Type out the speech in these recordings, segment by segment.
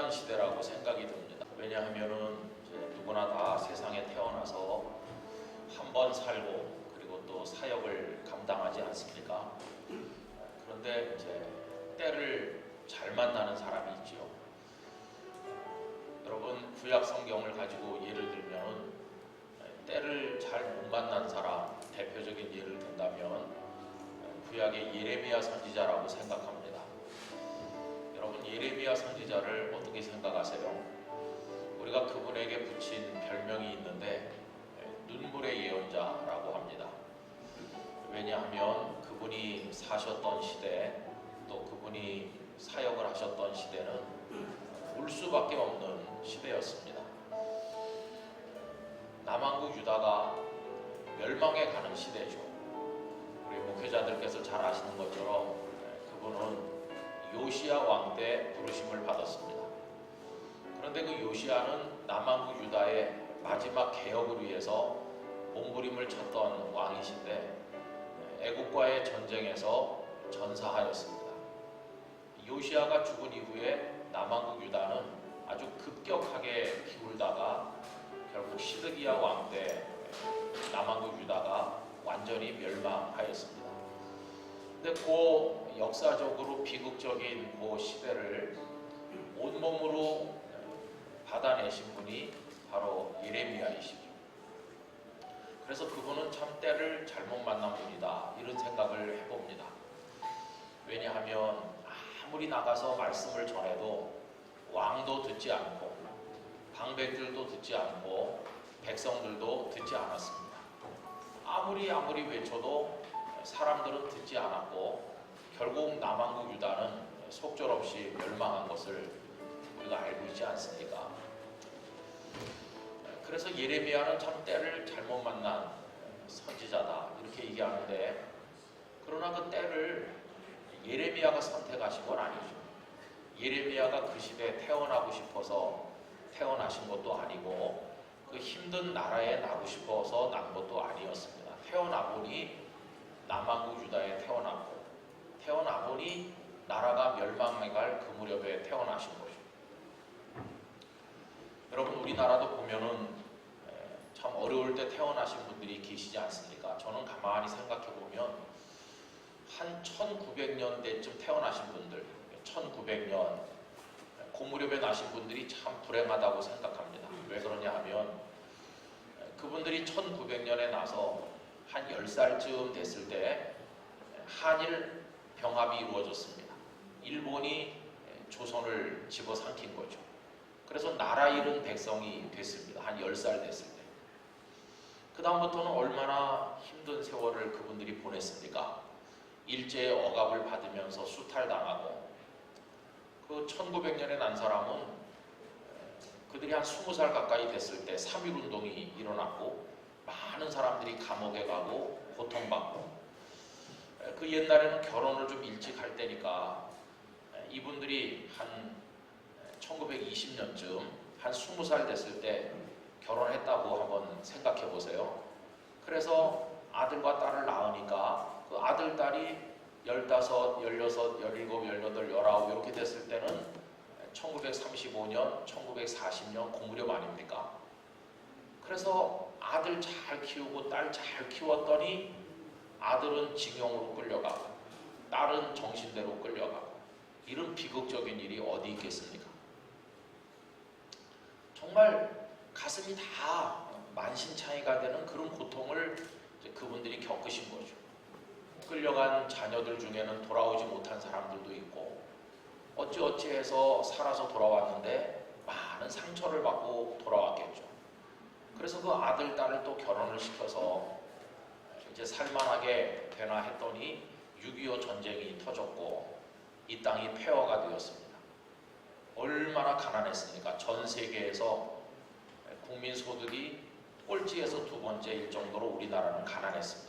중요한 시대라고 생각이 듭니다. 왜냐하면은 누구나 다 세상에 태어나서 한 번 살고 그리고 또 사역을 감당하지 않습니까? 그런데 이제 때를 잘 만나는 사람이 있지요. 여러분 구약 성경을 가지고 예를 들면 때를 잘 못 만난 사람 대표적인 예를 든다면 구약의 예레미야 선지자라고 생각합니다. 여러분 예레미야 선지자를 어떻게 생각하세요? 우리가 그분에게 붙인 별명이 있는데 눈물의 예언자라고 합니다. 왜냐하면 그분이 사셨던 시대 또 그분이 사역을 하셨던 시대는 울 수밖에 없는 시대였습니다. 남한국 유다가 멸망해 가는 시대죠. 우리 목회자들께서 잘 아시는 것처럼 그분은 요시야 왕 때 부르심을 받았습니다. 그런데 그 요시야는 남한국 유다의 마지막 개혁을 위해서 몸부림을 쳤던 왕이신데 애국과의 전쟁에서 전사하였습니다. 요시야가 죽은 이후에 남한국 유다는 아주 급격하게 기울다가 결국 시드기야 왕 때 남한국 유다가 완전히 멸망하였습니다. 근데 그 역사적으로 비극적인 그 시대를 온몸으로 받아내신 분이 바로 예레미야이시죠. 그래서 그분은 참 때를 잘못 만난 분이다 이런 생각을 해봅니다. 왜냐하면 아무리 나가서 말씀을 전해도 왕도 듣지 않고 방백들도 듣지 않고 백성들도 듣지 않았습니다. 아무리 외쳐도 사람들은 듣지 않았고 결국 남한국 유다는 속절없이 멸망한 것을 우리가 알고 있지 않습니까? 그래서 예레미야는 참 때를 잘못 만난 선지자다 이렇게 얘기하는데, 그러나 그 때를 예레미야가 선택하신 건 아니죠. 예레미야가 그 시대에 태어나고 싶어서 태어나신 것도 아니고 그 힘든 나라에 나고 싶어서 난 것도 아니었습니다. 태어나 보니 남한국 유다에 태어났고 태어나 보니 나라가 멸망해갈 그 무렵에 태어나신 거죠. 여러분 우리나라도 보면은 참 어려울 때 태어나신 분들이 계시지 않습니까? 저는 가만히 생각해 보면 한 1900년대쯤 태어나신 분들, 1900년 그 무렵에 나신 분들이 참 불행하다고 생각합니다. 왜 그러냐 하면 그분들이 1900년에 나서 한 10살쯤 됐을 때 한일 병합이 이루어졌습니다. 일본이 조선을 집어삼킨 거죠. 그래서 나라 잃은 백성이 됐습니다. 한 10살 됐을 때. 그 다음부터는 얼마나 힘든 세월을 그분들이 보냈습니까? 일제의 억압을 받으면서 수탈당하고, 그 1900년에 난 사람은 그들이 한 20살 가까이 됐을 때 3.1운동이 일어났고 많은 사람들이 감옥에 가고 고통받고, 그 옛날에는 결혼을 좀 일찍 할 때니까 이분들이 한 1920년쯤 한 20살 됐을 때 결혼했다고 한번 생각해 보세요. 그래서 아들과 딸을 낳으니까 그 아들, 딸이 15, 16, 17, 18, 19 이렇게 됐을 때는 1935년, 1940년 그 무렵 아닙니까? 그래서 아들 잘 키우고 딸 잘 키웠더니 아들은 징용으로 끌려가고 딸은 정신대로 끌려가고, 이런 비극적인 일이 어디 있겠습니까? 정말 가슴이 다 만신창이가 되는 그런 고통을 그분들이 겪으신 거죠. 끌려간 자녀들 중에는 돌아오지 못한 사람들도 있고 어찌어찌해서 살아서 돌아왔는데 많은 상처를 받고 돌아왔겠죠. 그래서 그 아들, 딸을 또 결혼을 시켜서 이제 살만하게 되나 했더니 6.25 전쟁이 터졌고 이 땅이 폐허가 되었습니다. 얼마나 가난했습니까? 전 세계에서 국민 소득이 꼴찌에서 두 번째일 정도로 우리나라는 가난했습니다.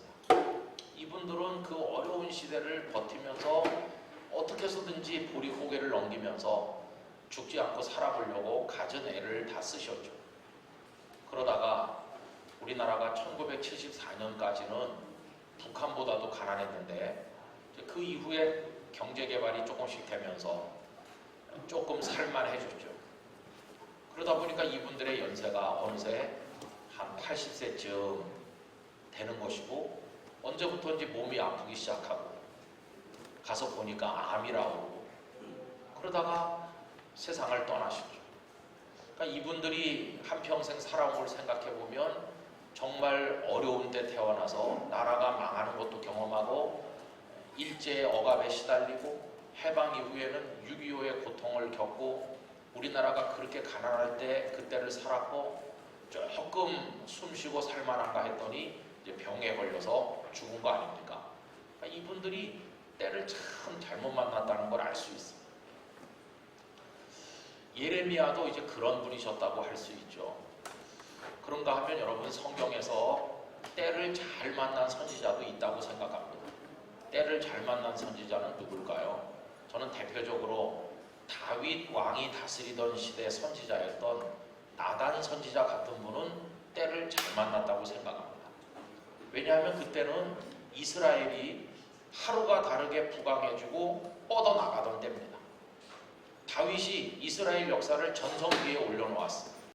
이분들은 그 어려운 시대를 버티면서 어떻게 해서든지 보리 고개를 넘기면서 죽지 않고 살아보려고 갖은 애를 다 쓰셨죠. 그러다가 우리나라가 1974년까지는 북한보다도 가난했는데 그 이후에 경제개발이 조금씩 되면서 조금 살만해졌죠. 그러다 보니까 이분들의 연세가 어느새 한 80세쯤 되는 것이고, 언제부터인지 몸이 아프기 시작하고, 가서 보니까 암이라고 그러고, 그러다가 세상을 떠나셨죠. 그러니까 이분들이 한평생 살아온 걸 생각해 보면 정말 어려운 때 태어나서 나라가 망하는 것도 경험하고, 일제의 억압에 시달리고, 해방 이후에는 6.25의 고통을 겪고, 우리나라가 그렇게 가난할 때 그때를 살았고, 조금 숨쉬고 살만한가 했더니 이제 병에 걸려서 죽은 거 아닙니까? 그러니까 이분들이 때를 참 잘못 만났다는 걸 알 수 있습니다. 예레미야도 이제 그런 분이셨다고 할 수 있죠. 그런가 하면 여러분, 성경에서 때를 잘 만난 선지자도 있다고 생각합니다. 때를 잘 만난 선지자는 누굴까요? 저는 대표적으로 다윗 왕이 다스리던 시대 선지자였던 나단 선지자 같은 분은 때를 잘 만났다고 생각합니다. 왜냐하면 그때는 이스라엘이 하루가 다르게 부강해지고 뻗어나가던 때입니다. 다윗이 이스라엘 역사를 전성기에 올려놓았습니다.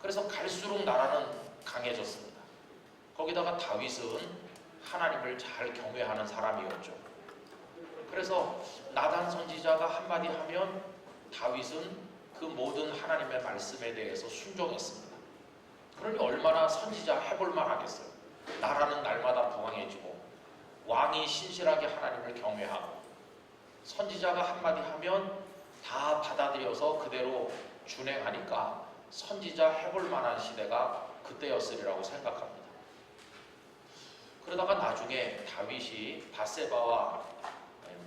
그래서 갈수록 나라는 강해졌습니다. 거기다가 다윗은 하나님을 잘 경외하는 사람이었죠. 그래서 나단 선지자가 한마디 하면 다윗은 그 모든 하나님의 말씀에 대해서 순종했습니다. 그러니 얼마나 선지자 해볼만 하겠어요. 나라는 날마다 부강해지고, 왕이 신실하게 하나님을 경외하고, 선지자가 한마디 하면 다 받아들여서 그대로 준행하니까 선지자 해볼 만한 시대가 그때였으리라고 생각합니다. 그러다가 나중에 다윗이 밧세바와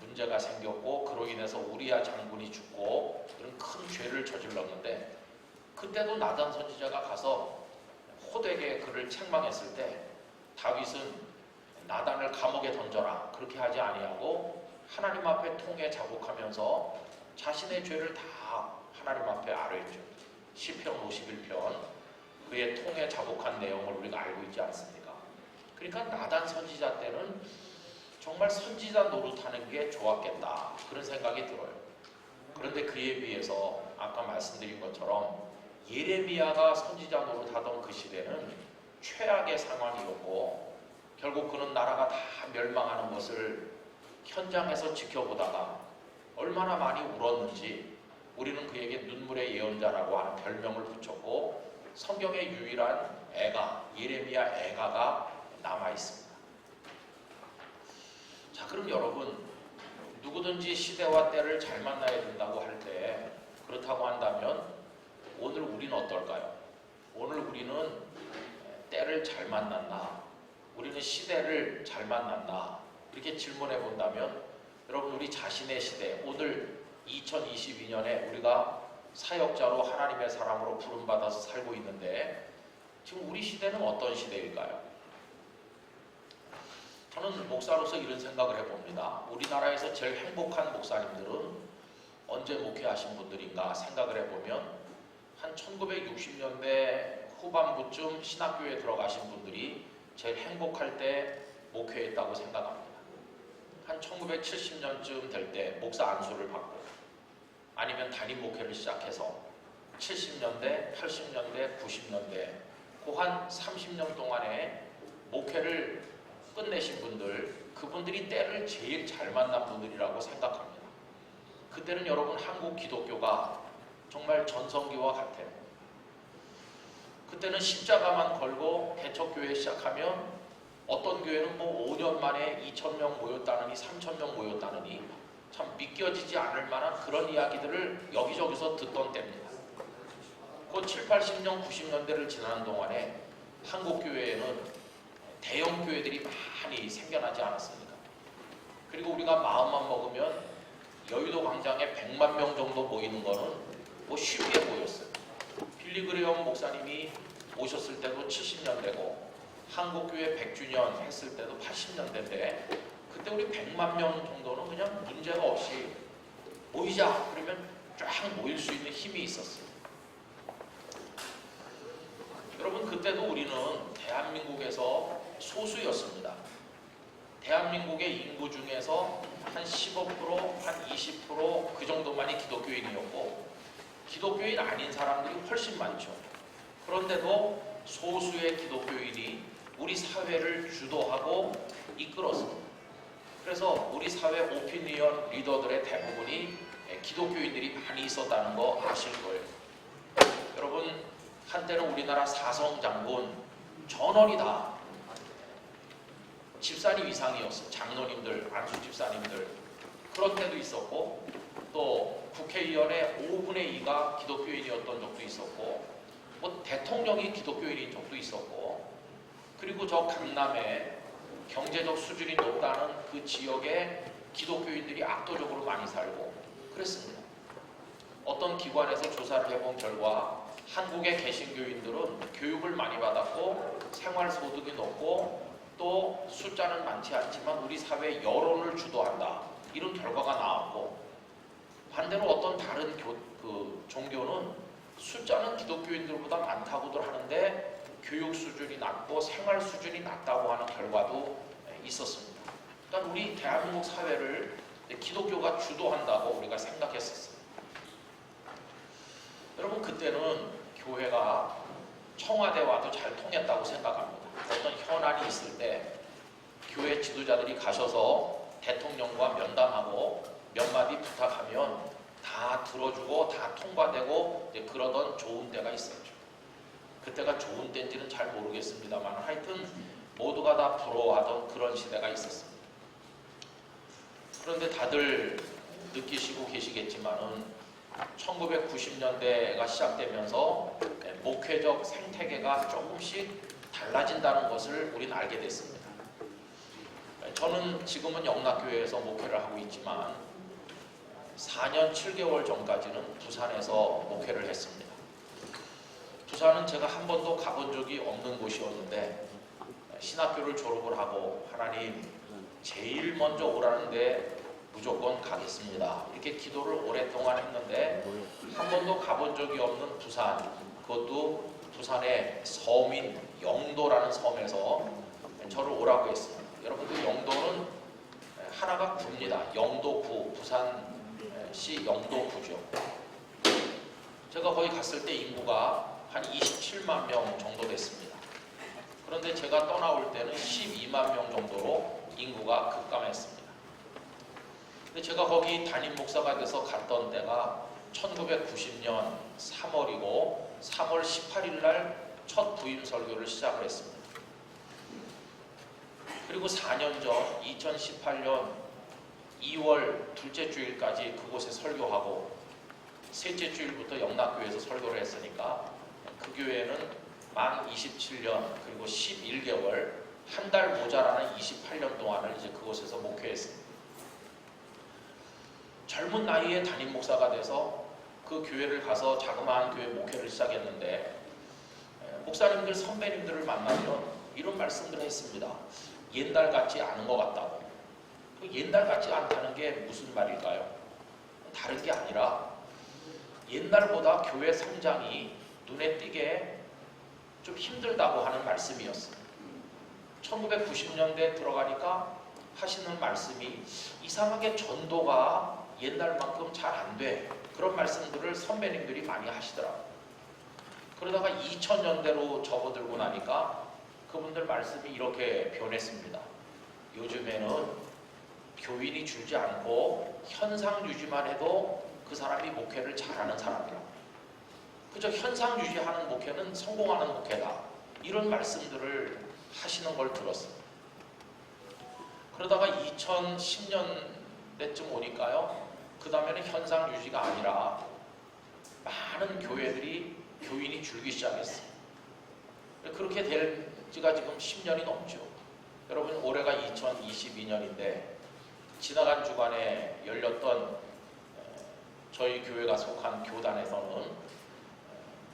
문제가 생겼고, 그로 인해서 우리야 장군이 죽고 그런 큰 죄를 저질렀는데, 그때도 나단 선지자가 가서 호되게 그를 책망했을 때 다윗은 나단을 감옥에 던져라 그렇게 하지 아니하고 하나님 앞에 통해 자복하면서 자신의 죄를 다 하나님 앞에 아뢰죠. 시편 51편 그의 통해 자복한 내용을 우리가 알고 있지 않습니까? 그러니까 나단 선지자 때는 정말 선지자 노릇하는 게 좋았겠다, 그런 생각이 들어요. 그런데 그에 비해서 아까 말씀드린 것처럼 예레미야가 선지자 노릇하던 그 시대는 최악의 상황이었고, 결국 그는 나라가 다 멸망하는 것을 현장에서 지켜보다가 얼마나 많이 울었는지 우리는 그에게 눈물의 예언자라고 하는 별명을 붙였고, 성경의 유일한 애가, 예레미야 애가가 남아있습니다. 자, 그럼 여러분, 누구든지 시대와 때를 잘 만나야 된다고 할 때, 그렇다고 한다면 오늘 우리는 어떨까요? 오늘 우리는 때를 잘 만났나? 우리는 시대를 잘 만났나? 이렇게 질문해 본다면, 여러분, 우리 자신의 시대, 오늘 2022년에 우리가 사역자로 하나님의 사람으로 부름받아서 살고 있는데, 지금 우리 시대는 어떤 시대일까요? 저는 목사로서 이런 생각을 해봅니다. 우리나라에서 제일 행복한 목사님들은 언제 목회하신 분들인가 생각을 해보면, 한 1960년대 후반부쯤 신학교에 들어가신 분들이 제일 행복할 때 목회했다고 생각합니다. 한 1970년쯤 될 때 목사 안수를 받고, 아니면 담임 목회를 시작해서 70년대, 80년대, 90년대 그 한 30년 동안에 목회를 끝내신 분들, 그분들이 때를 제일 잘 만난 분들이라고 생각합니다. 그때는 여러분, 한국 기독교가 정말 전성기와 같아요. 그때는 십자가만 걸고 개척교회 시작하면 어떤 교회는 뭐 5년 만에 2,000명 모였다느니 3,000명 모였다느니 참 믿겨지지 않을 만한 그런 이야기들을 여기저기서 듣던 때입니다. 그 7, 80년, 90년대를 지나는 동안에 한국 교회에는 대형 교회들이 많이 생겨나지 않았습니까? 그리고 우리가 마음만 먹으면 여의도 광장에 100만 명 정도 모이는 거는 뭐 쉽게 모였어요. 빌리 그레엄 목사님이 오셨을 때도 70년대고, 한국교회 100주년 했을 때도 80년대인데, 그때 우리 100만 명 정도는 그냥 문제가 없이 모이자 그러면 쫙 모일 수 있는 힘이 있었어요. 여러분, 그때도 우리는 대한민국에서 소수였습니다. 대한민국의 인구 중에서 한 15%, 한 20% 그 정도만이 기독교인이었고, 기독교인 아닌 사람들이 훨씬 많죠. 그런데도 소수의 기독교인이 우리 사회를 주도하고 이끌었습니다. 그래서 우리 사회 오피니언 리더들의 대부분이 기독교인들이 많이 있었다는 거 아실 거예요. 여러분, 한때는 우리나라 사성 장군 전원이 다 집사님 이상이었어요. 장로님들, 안수 집사님들. 그런 때도 있었고, 또 국회의원의 5분의 2가 기독교인이었던 적도 있었고, 뭐 대통령이 기독교인인 적도 있었고, 그리고 저 강남에 경제적 수준이 높다는 그 지역에 기독교인들이 압도적으로 많이 살고 그랬습니다. 어떤 기관에서 조사를 해본 결과 한국의 개신교인들은 교육을 많이 받았고 생활소득이 높고 또 숫자는 많지 않지만 우리 사회 여론을 주도한다, 이런 결과가 나왔고, 반대로 어떤 다른 종교는 숫자는 기독교인들보다 많다고들 하는데 교육 수준이 낮고 생활 수준이 낮다고 하는 결과도 있었습니다. 그러니까 우리 대한민국 사회를 기독교가 주도한다고 우리가 생각했었어요. 여러분, 그때는 교회가 청와대와도 잘 통했다고 생각합니다. 어떤 현안이 있을 때 교회 지도자들이 가셔서 대통령과 면담하고 몇 마디 부탁하면 다 들어주고 다 통과되고 그러던 좋은 때가 있었죠. 그때가 좋은 때인지는 잘 모르겠습니다만 하여튼 모두가 다 부러워하던 그런 시대가 있었습니다. 그런데 다들 느끼시고 계시겠지만은 1990년대가 시작되면서 목회적 생태계가 조금씩 달라진다는 것을 우리는 알게 됐습니다. 저는 지금은 영락교회에서 목회를 하고 있지만 4년 7개월 전까지는 부산에서 목회를 했습니다. 부산은 제가 한 번도 가본 적이 없는 곳이었는데 신학교를 졸업을 하고 하나님 제일 먼저 오라는데 무조건 가겠습니다, 이렇게 기도를 오랫동안 했는데 한 번도 가본 적이 없는 부산, 그것도 부산의 섬인 영도라는 섬에서 저를 오라고 했습니다. 여러분들, 영도는 하나가 구입니다. 영도구, 부산시 영도구죠. 제가 거기 갔을 때 인구가 한 27만 명 정도 됐습니다. 그런데 제가 떠나올 때는 12만 명 정도로 인구가 급감했습니다. 근데 제가 거기 담임 목사가 돼서 갔던 때가 1990년 3월이고 3월 18일 날 첫 부임 설교를 시작을 했습니다. 그리고 4년 전 2018년 2월 둘째 주일까지 그곳에 설교하고 셋째 주일부터 영락교회에서 설교를 했으니까 그 교회는 만 27년 그리고 11개월, 한 달 모자라는 28년 동안을 이제 그곳에서 목회했습니다. 젊은 나이에 담임 목사가 돼서 그 교회를 가서 자그마한 교회 목회를 시작했는데 목사님들, 선배님들을 만나면 이런 말씀들을 했습니다. 옛날 같지 않은 것 같다고. 그 옛날 같지 않다는 게 무슨 말일까요? 다른 게 아니라 옛날보다 교회 성장이 눈에 띄게 좀 힘들다고 하는 말씀이었어요. 1990년대에 들어가니까 하시는 말씀이 이상하게 전도가 옛날만큼 잘 안 돼, 그런 말씀들을 선배님들이 많이 하시더라고요. 그러다가 2000년대로 접어들고 나니까 그분들 말씀이 이렇게 변했습니다. 요즘에는 교인이 줄지 않고 현상 유지만 해도 그 사람이 목회를 잘하는 사람이라고. 그저 현상 유지하는 목회는 성공하는 목회다, 이런 말씀들을 하시는 걸 들었습니다. 그러다가 2010년대쯤 오니까요, 그 다음에는 현상 유지가 아니라 많은 교회들이 교인이 줄기 시작했어요. 그렇게 될 지가 지금 10년이 넘죠. 여러분, 올해가 2022년인데 지나간 주간에 열렸던 저희 교회가 속한 교단에서는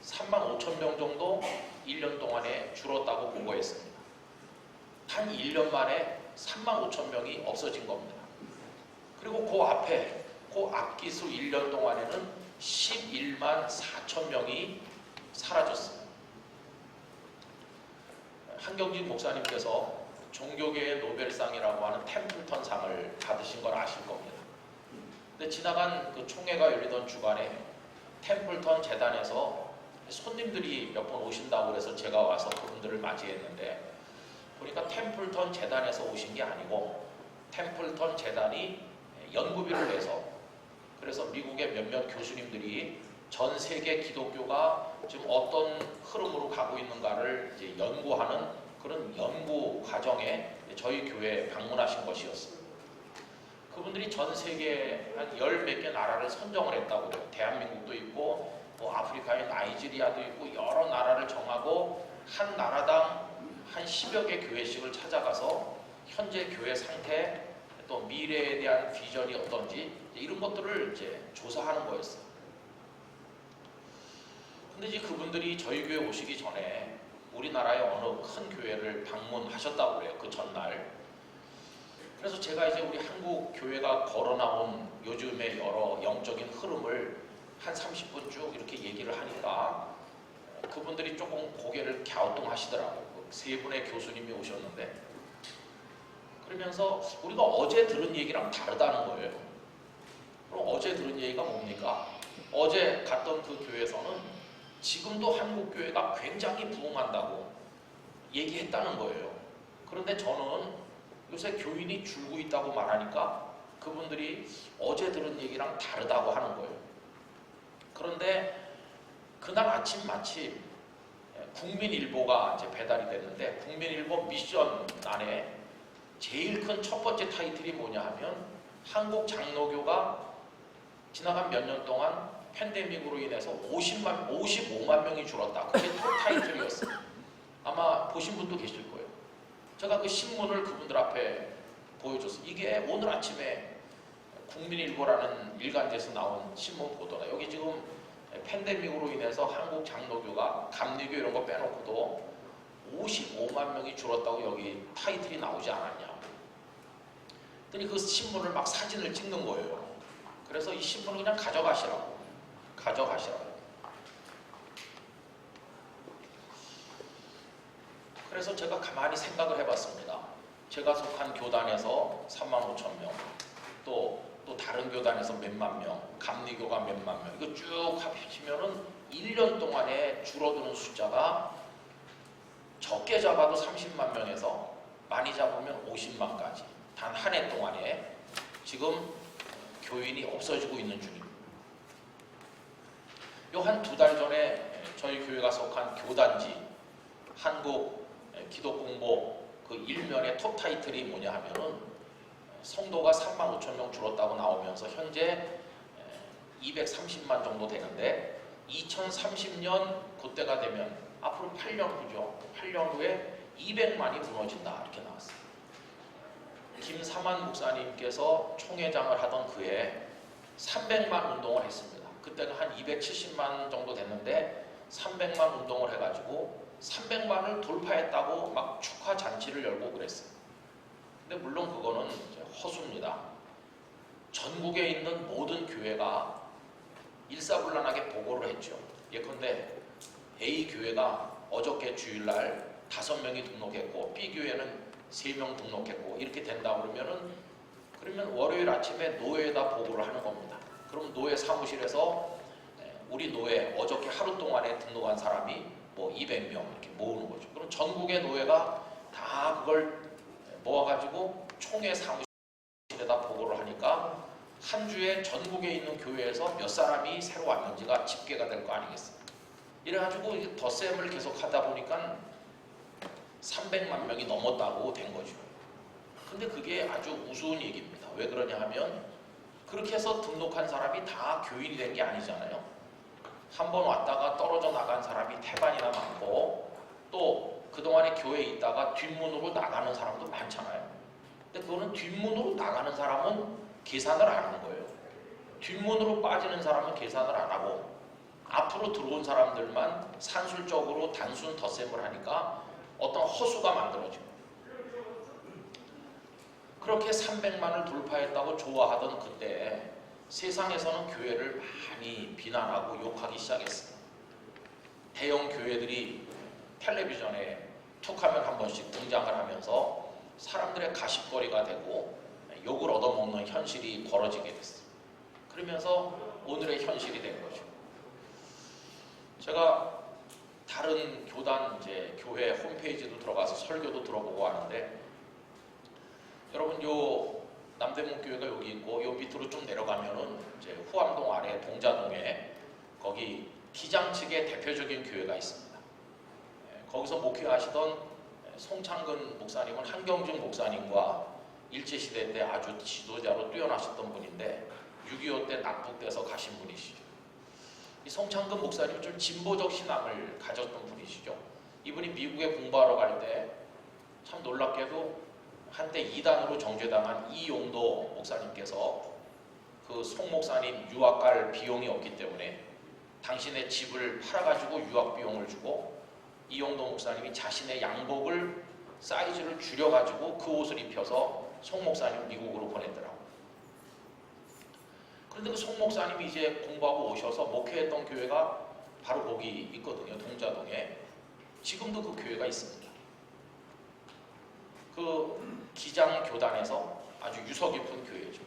3만 5천 명 정도 1년 동안에 줄었다고 보고했습니다. 한 1년 만에 3만 5천 명이 없어진 겁니다. 그리고 그 앞에, 그 앞기수 1년 동안에는 11만 4천 명이 사라졌습니다. 한경진 목사님께서 종교계의 노벨상이라고 하는 템플턴상을 받으신 걸 아실 겁니다. 근데 지나간 그 총회가 열리던 주간에 템플턴 재단에서 손님들이 몇 번 오신다고 그래서 제가 와서 그분들을 맞이했는데 보니까 템플턴 재단에서 오신 게 아니고 템플턴 재단이 연구비를 내서 그래서 미국의 몇몇 교수님들이 전 세계 기독교가 지금 어떤 흐름으로 가고 있는가를 이제 연구하는 그런 연구 과정에 저희 교회에 방문하신 것이었습니다. 그분들이 전 세계 한 열 몇 개 나라를 선정을 했다고 그래요. 대한민국도 있고 뭐 아프리카의 나이지리아도 있고 여러 나라를 정하고 한 나라당 한 10여 개 교회씩을 찾아가서 현재 교회 상태 또 미래에 대한 비전이 어떤지 이런 것들을 이제 조사하는 거였어요. 근데 이제 그분들이 저희 교회 오시기 전에 우리나라의 어느 큰 교회를 방문하셨다고 그래요. 그 전날. 그래서 제가 이제 우리 한국 교회가 걸어나온 요즘의 여러 영적인 흐름을 한 30분 쭉 이렇게 얘기를 하니까 그분들이 조금 고개를 갸우뚱하시더라고요. 세 분의 교수님이 오셨는데 그러면서 우리가 어제 들은 얘기랑 다르다는 거예요. 그럼 어제 들은 얘기가 뭡니까? 어제 갔던 그 교회에서는 지금도 한국 교회가 굉장히 부흥한다고 얘기했다는 거예요. 그런데 저는 요새 교인이 줄고 있다고 말하니까 그분들이 어제 들은 얘기랑 다르다고 하는 거예요. 그런데 그날 아침 마침 국민일보가 이제 배달이 됐는데 국민일보 미션 안에 제일 큰 첫 번째 타이틀이 뭐냐 하면 한국 장로교가 지나간 몇 년 동안 팬데믹으로 인해서 55만 명이 줄었다. 그게 톱 타이틀이었어요. 아마 보신 분도 계실 거예요. 제가 그 신문을 그분들 앞에 보여줬어요. 이게 오늘 아침에 국민일보라는 일간지에서 나온 신문 보도다. 여기 지금 팬데믹으로 인해서 한국 장로교가 감리교 이런 거 빼놓고도 55만 명이 줄었다고 여기 타이틀이 나오지 않았냐. 그랬더니 그 신문을 막 사진을 찍는 거예요. 그래서 이 신문을 그냥 가져가시라고. 그래서 제가 가만히 생각을 해봤습니다. 제가 속한 교단에서 35,000명, 또 다른 교단에서 몇만 명, 감리교가 몇만 명, 이거 쭉 합치면은 1년 동안에 줄어드는 숫자가 적게 잡아도 30만 명에서 많이 잡으면 50만까지 단 한 해 동안에 지금 교인이 없어지고 있는 중입니다. 요 한 두 달 전에 저희 교회가 속한 교단지 한국 기독공보 그 일면의 톱 타이틀이 뭐냐 하면은 성도가 35,000명 줄었다고 나오면서 현재 230만 정도 되는데 2030년 그때가 되면 앞으로 8년 후죠. 8년 후에 200만이 무너진다 이렇게 나왔어요. 김사만 목사님께서 총회장을 하던 그해 300만 운동을 했습니다. 그때가 한 270만 정도 됐는데 300만 운동을 해가지고 300만을 돌파했다고 막 축하 잔치를 열고 그랬어요. 근데 물론 그거는 이제 허수입니다. 전국에 있는 모든 교회가 일사불란하게 보고를 했죠. 예컨대 A 교회가 어저께 주일날 5명이 등록했고 B 교회는 3명 등록했고 이렇게 된다 그러면 월요일 아침에 노회에다 보고를 하는 겁니다. 그럼 노회 사무실에서 우리 노회 어저께 하루 동안에 등록한 사람이 뭐 200명 이렇게 모으는 거죠. 그럼 전국의 노회가 다 그걸 모아가지고 총회 사무실에다 보고를 하니까 한 주에 전국에 있는 교회에서 몇 사람이 새로 왔는지가 집계가 될 거 아니겠습니까? 이래가지고 덧셈을 계속 하다 보니까 300만 명이 넘었다고 된 거죠. 근데 그게 아주 우스운 얘기입니다. 왜 그러냐 하면 그렇게 해서 등록한 사람이 다 교인이 된 게 아니잖아요. 한 번 왔다가 떨어져 나간 사람이 태반이나 많고 또 그동안에 교회에 있다가 뒷문으로 나가는 사람도 많잖아요. 근데 그거는 뒷문으로 나가는 사람은 계산을 안 하는 거예요. 뒷문으로 빠지는 사람은 계산을 안 하고 앞으로 들어온 사람들만 산술적으로 단순 덧셈을 하니까 어떤 허수가 만들어지고 그렇게 300만을 돌파했다고 좋아하던 그때 세상에서는 교회를 많이 비난하고 욕하기 시작했어요. 대형 교회들이 텔레비전에 툭하면 한 번씩 등장을 하면서 사람들의 가십거리가 되고 욕을 얻어먹는 현실이 벌어지게 됐어요. 그러면서 오늘의 현실이 된 거죠. 제가 다른 교단 이제 교회 홈페이지도 들어가서 설교도 들어보고 하는데, 여러분 요 남대문 교회가 여기 있고 요 밑으로 좀 내려가면은 이제 후암동 아래 동자동에 거기 기장 측의 대표적인 교회가 있습니다. 거기서 목회하시던 송창근 목사님은 한경준 목사님과 일제시대 때 아주 지도자로 뛰어나셨던 분인데 6.25 때 납북돼서 가신 분이시죠. 이 송창근 목사님은 좀 진보적 신앙을 가졌던 분이시죠. 이분이 미국에 공부하러 갈 때 참 놀랍게도 한때 이단으로 정죄당한 이용도 목사님께서 그 송 목사님 유학 갈 비용이 없기 때문에 당신의 집을 팔아가지고 유학 비용을 주고 이용도 목사님이 자신의 양복을 사이즈를 줄여가지고 그 옷을 입혀서 송 목사님 미국으로 보냈더라고요. 그런데 그 송 목사님이 이제 공부하고 오셔서 목회했던 교회가 바로 거기 있거든요. 동자동에. 지금도 그 교회가 있습니다. 그 기장 교단에서 아주 유서 깊은 교회죠.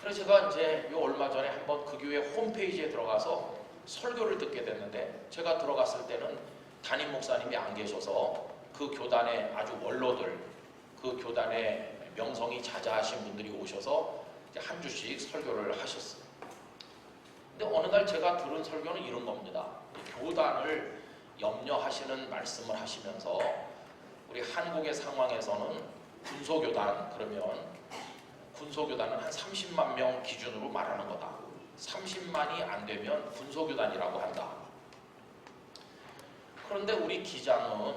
그래서 제가 이제 요 얼마 전에 한번 그 교회 홈페이지에 들어가서 설교를 듣게 됐는데, 제가 들어갔을 때는 담임 목사님이 안 계셔서 그 교단의 아주 원로들, 그 교단의 명성이 자자하신 분들이 오셔서 이제 한 주씩 설교를 하셨어요. 근데 어느 날 제가 들은 설교는 이런 겁니다. 교단을 염려하시는 말씀을 하시면서 우리 한국의 상황에서는 군소교단, 그러면 군소교단은 한 30만 명 기준으로 말하는 거다. 30만이 안 되면 군소교단이라고 한다. 그런데 우리 기장은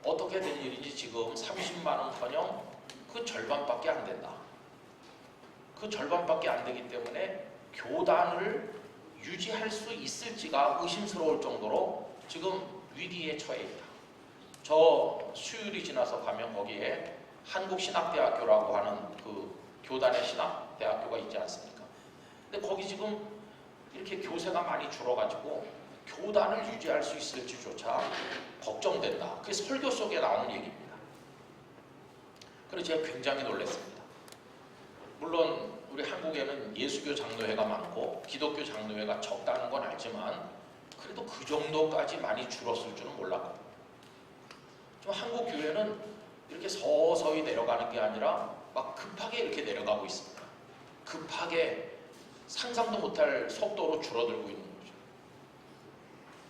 어떻게 된 일인지 지금 30만은커녕 그 절반밖에 안 된다. 그 절반밖에 안 되기 때문에 교단을 유지할 수 있을지가 의심스러울 정도로 지금 위기에 처해 있다. 저 수요일이 지나서 가면 거기에 한국신학대학교라고 하는 그 교단의 신학대학교가 있지 않습니까? 근데 거기 지금 이렇게 교세가 많이 줄어가지고 교단을 유지할 수 있을지조차 걱정된다. 그게 설교 속에 나오는 얘기입니다. 그래서 제가 굉장히 놀랐습니다. 물론 우리 한국에는 예수교 장로회가 많고 기독교 장로회가 적다는 건 알지만 그래도 그 정도까지 많이 줄었을 줄은 몰랐거든요. 좀 한국 교회는 이렇게 서서히 내려가는 게 아니라 막 급하게 이렇게 내려가고 있습니다. 급하게 상상도 못할 속도로 줄어들고 있는 거죠.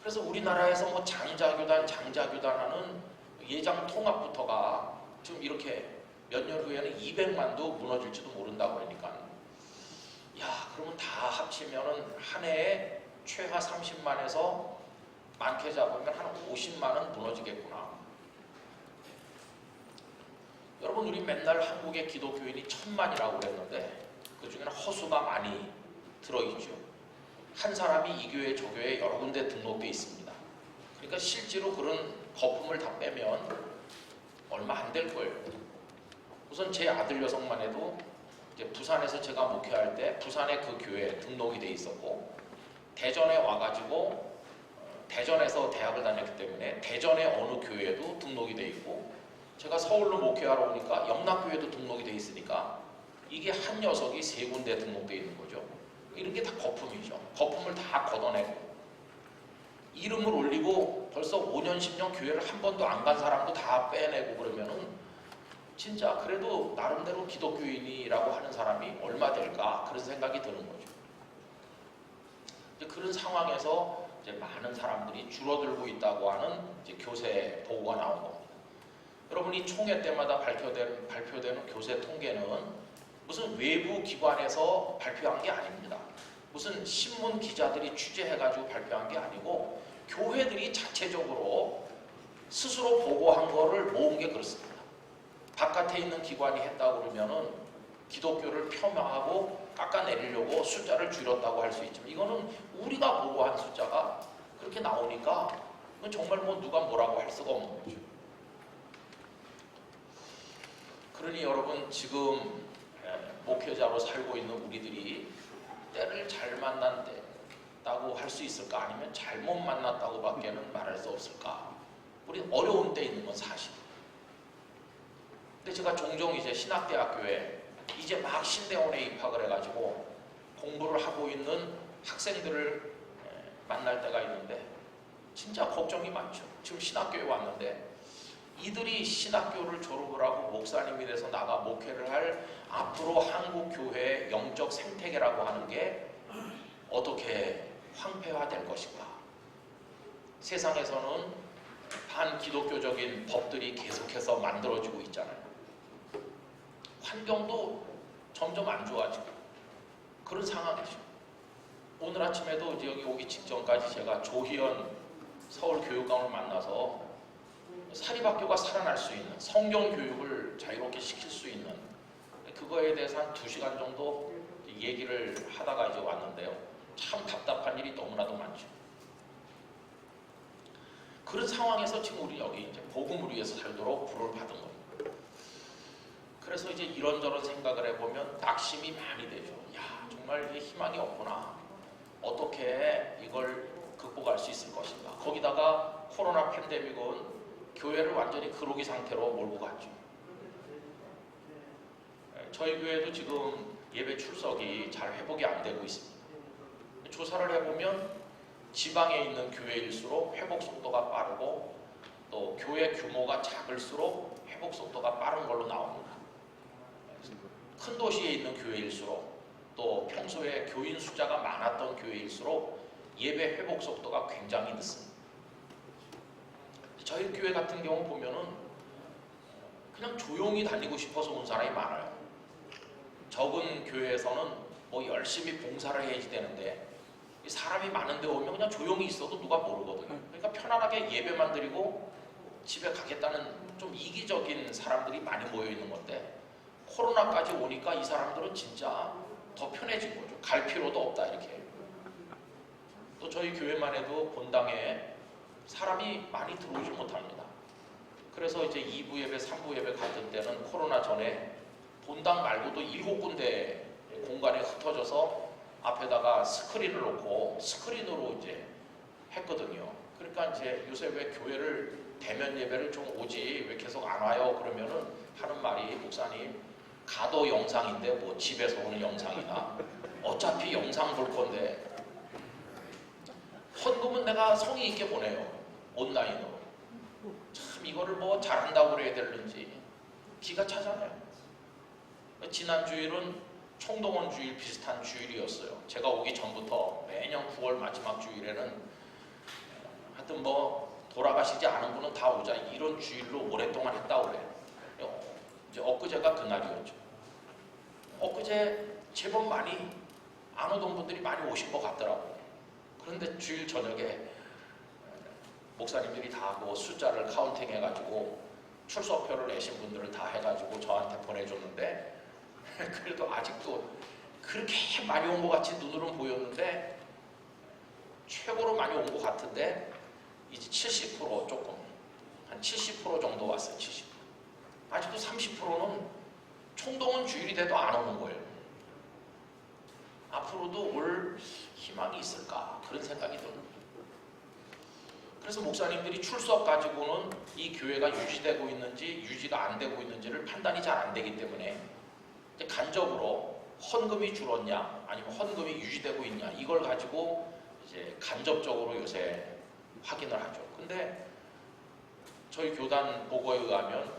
그래서 우리나라에서 뭐 장자교단 하는 예장 통합부터가 지금 이렇게 몇 년 후에는 200만도 무너질지도 모른다고 그러니까, 야, 그러면 다 합치면은 한 해에 최하 30만에서 많게 잡으면 한 50만은 무너지겠구나. 여러분, 우리 맨날 한국의 기독교인이 1000만이라고 그랬는데 그 중에는 허수가 많이 들어있죠. 한 사람이 이 교회 저 교회 여러 군데 등록되어 있습니다. 그러니까 실제로 그런 거품을 다 빼면 얼마 안 될 거예요. 우선 제 아들 녀석만 해도 이제 부산에서 제가 목회할 때 부산에 그 교회에 등록이 돼 있었고, 대전에 와가지고 대전에서 대학을 다녔기 때문에 대전의 어느 교회에도 등록이 돼 있고, 제가 서울로 목회하러 오니까 영락교회도 등록이 돼 있으니까 이게 한 녀석이 3군데 등록돼 있는 거죠. 이런 게 다 거품이죠. 거품을 다 걷어내고 이름을 올리고 벌써 5년 10년 교회를 한 번도 안 간 사람도 다 빼내고 그러면은 진짜 그래도 나름대로 기독교인이라고 하는 사람이 얼마 될까, 그런 생각이 드는 거죠. 이제 그런 상황에서 이제 많은 사람들이 줄어들고 있다고 하는 이제 교세 보고가 나온 겁니다. 여러분이 총회 때마다 발표되는 교세 통계는 무슨 외부 기관에서 발표한 게 아닙니다. 무슨 신문 기자들이 취재해가지고 발표한 게 아니고 교회들이 자체적으로 스스로 보고한 거를 모은 게 그렇습니다. 바깥에 있는 기관이 했다고 그러면은 기독교를 폄하하고 깎아내리려고 숫자를 줄였다고 할 수 있지만, 이거는 우리가 보고한 숫자가 그렇게 나오니까 정말 뭐 누가 뭐라고 할 수가 없는 거죠. 그러니 여러분, 지금 목회자로 살고 있는 우리들이 때를 잘 만났다고 할 수 있을까, 아니면 잘못 만났다고 밖에는 말할 수 없을까? 우리 어려운 때 있는 건 사실이에요. 근데 제가 종종 이제 신학대학교에 이제 막 신대원에 입학을 해가지고 공부를 하고 있는 학생들을 만날 때가 있는데 진짜 걱정이 많죠. 지금 신학교에 왔는데 이들이 신학교를 졸업을 하고 목사님이 돼서 나가 목회를 할 앞으로 한국 교회의 영적 생태계라고 하는 게 어떻게 황폐화될 것인가. 세상에서는 반기독교적인 법들이 계속해서 만들어지고 있잖아요. 환경도 점점 안 좋아지고 그런 상황이죠. 오늘 아침에도 여기 오기 직전까지 제가 조희연 서울교육감을 만나서 사립학교가 살아날 수 있는 성경 교육을 자유롭게 시킬 수 있는 그거에 대해서 한 2시간 정도 얘기를 하다가 이제 왔는데요. 참 답답한 일이 너무나도 많죠. 그런 상황에서 지금 우리 여기 이제 복음을 위해서 살도록 부름을 받은 겁니다. 그래서 이제 이런저런 생각을 해보면 낙심이 많이 되죠. 야, 정말 이게 희망이 없구나. 어떻게 이걸 극복할 수 있을 것인가. 거기다가 코로나 팬데믹은 교회를 완전히 그로기 상태로 몰고 갔죠. 저희 교회도 지금 예배 출석이 잘 회복이 안 되고 있습니다. 조사를 해보면 지방에 있는 교회일수록 회복 속도가 빠르고 또 교회 규모가 작을수록 회복 속도가 빠른 걸로 나옵니다. 큰 도시에 있는 교회일수록 또 평소에 교인 숫자가 많았던 교회일수록 예배 회복 속도가 굉장히 늦습니다. 저희 교회 같은 경우 보면은 그냥 조용히 다니고 싶어서 온 사람이 많아요. 적은 교회에서는 뭐 열심히 봉사를 해야지 되는데 사람이 많은데 오면 그냥 조용히 있어도 누가 모르거든요. 그러니까 편안하게 예배만 드리고 집에 가겠다는 좀 이기적인 사람들이 많이 모여 있는 건데 코로나까지 오니까 이 사람들은 진짜 더 편해진 거죠. 갈 필요도 없다 이렇게. 또 저희 교회만 해도 본당에 사람이 많이 들어오지 못합니다. 그래서 이제 2부 예배, 3부 예배 갔던 때는 코로나 전에 본당 말고도 7군데 공간에 흩어져서 앞에다가 스크린을 놓고 스크린으로 이제 했거든요. 그러니까 이제 요새 왜 교회를 대면 예배를 좀 오지 왜 계속 안 와요? 그러면은 하는 말이 목사님 가도 영상인데 뭐 집에서 오는 영상이나 어차피 영상 볼 건데 헌금은 내가 성의 있게 보내요. 온라인으로. 참 이거를 뭐 잘한다고 그래야 되는지 기가 차잖아요. 지난 주일은 총동원 주일 비슷한 주일이었어요. 제가 오기 전부터 매년 9월 마지막 주일에는 하여튼 뭐 돌아가시지 않은 분은 다 오자 이런 주일로 오랫동안 했다고 그래요. 이제 엊그제가 그날이었죠. 엊그제 제법 많이 안 오던 분들이 많이 오신 것 같더라고요. 그런데 주일 저녁에 목사님들이 다 뭐 숫자를 카운팅 해가지고 출석표를 내신 분들을 다 해가지고 저한테 보내줬는데 그래도 아직도 그렇게 많이 온 것 같이 눈으로는 보였는데 최고로 많이 온 것 같은데 이제 70% 조금 한 70% 정도 왔어요. 70%. 아직도 30%는 총동원 주일이 돼도 안 오는 거예요. 앞으로도 올 희망이 있을까 그런 생각이 듭니다. 그래서 목사님들이 출석 가지고는 이 교회가 유지되고 있는지 유지가 안 되고 있는지를 판단이 잘 안 되기 때문에 간접으로 헌금이 줄었냐 아니면 헌금이 유지되고 있냐 이걸 가지고 이제 간접적으로 요새 확인을 하죠. 근데 저희 교단 보고에 의하면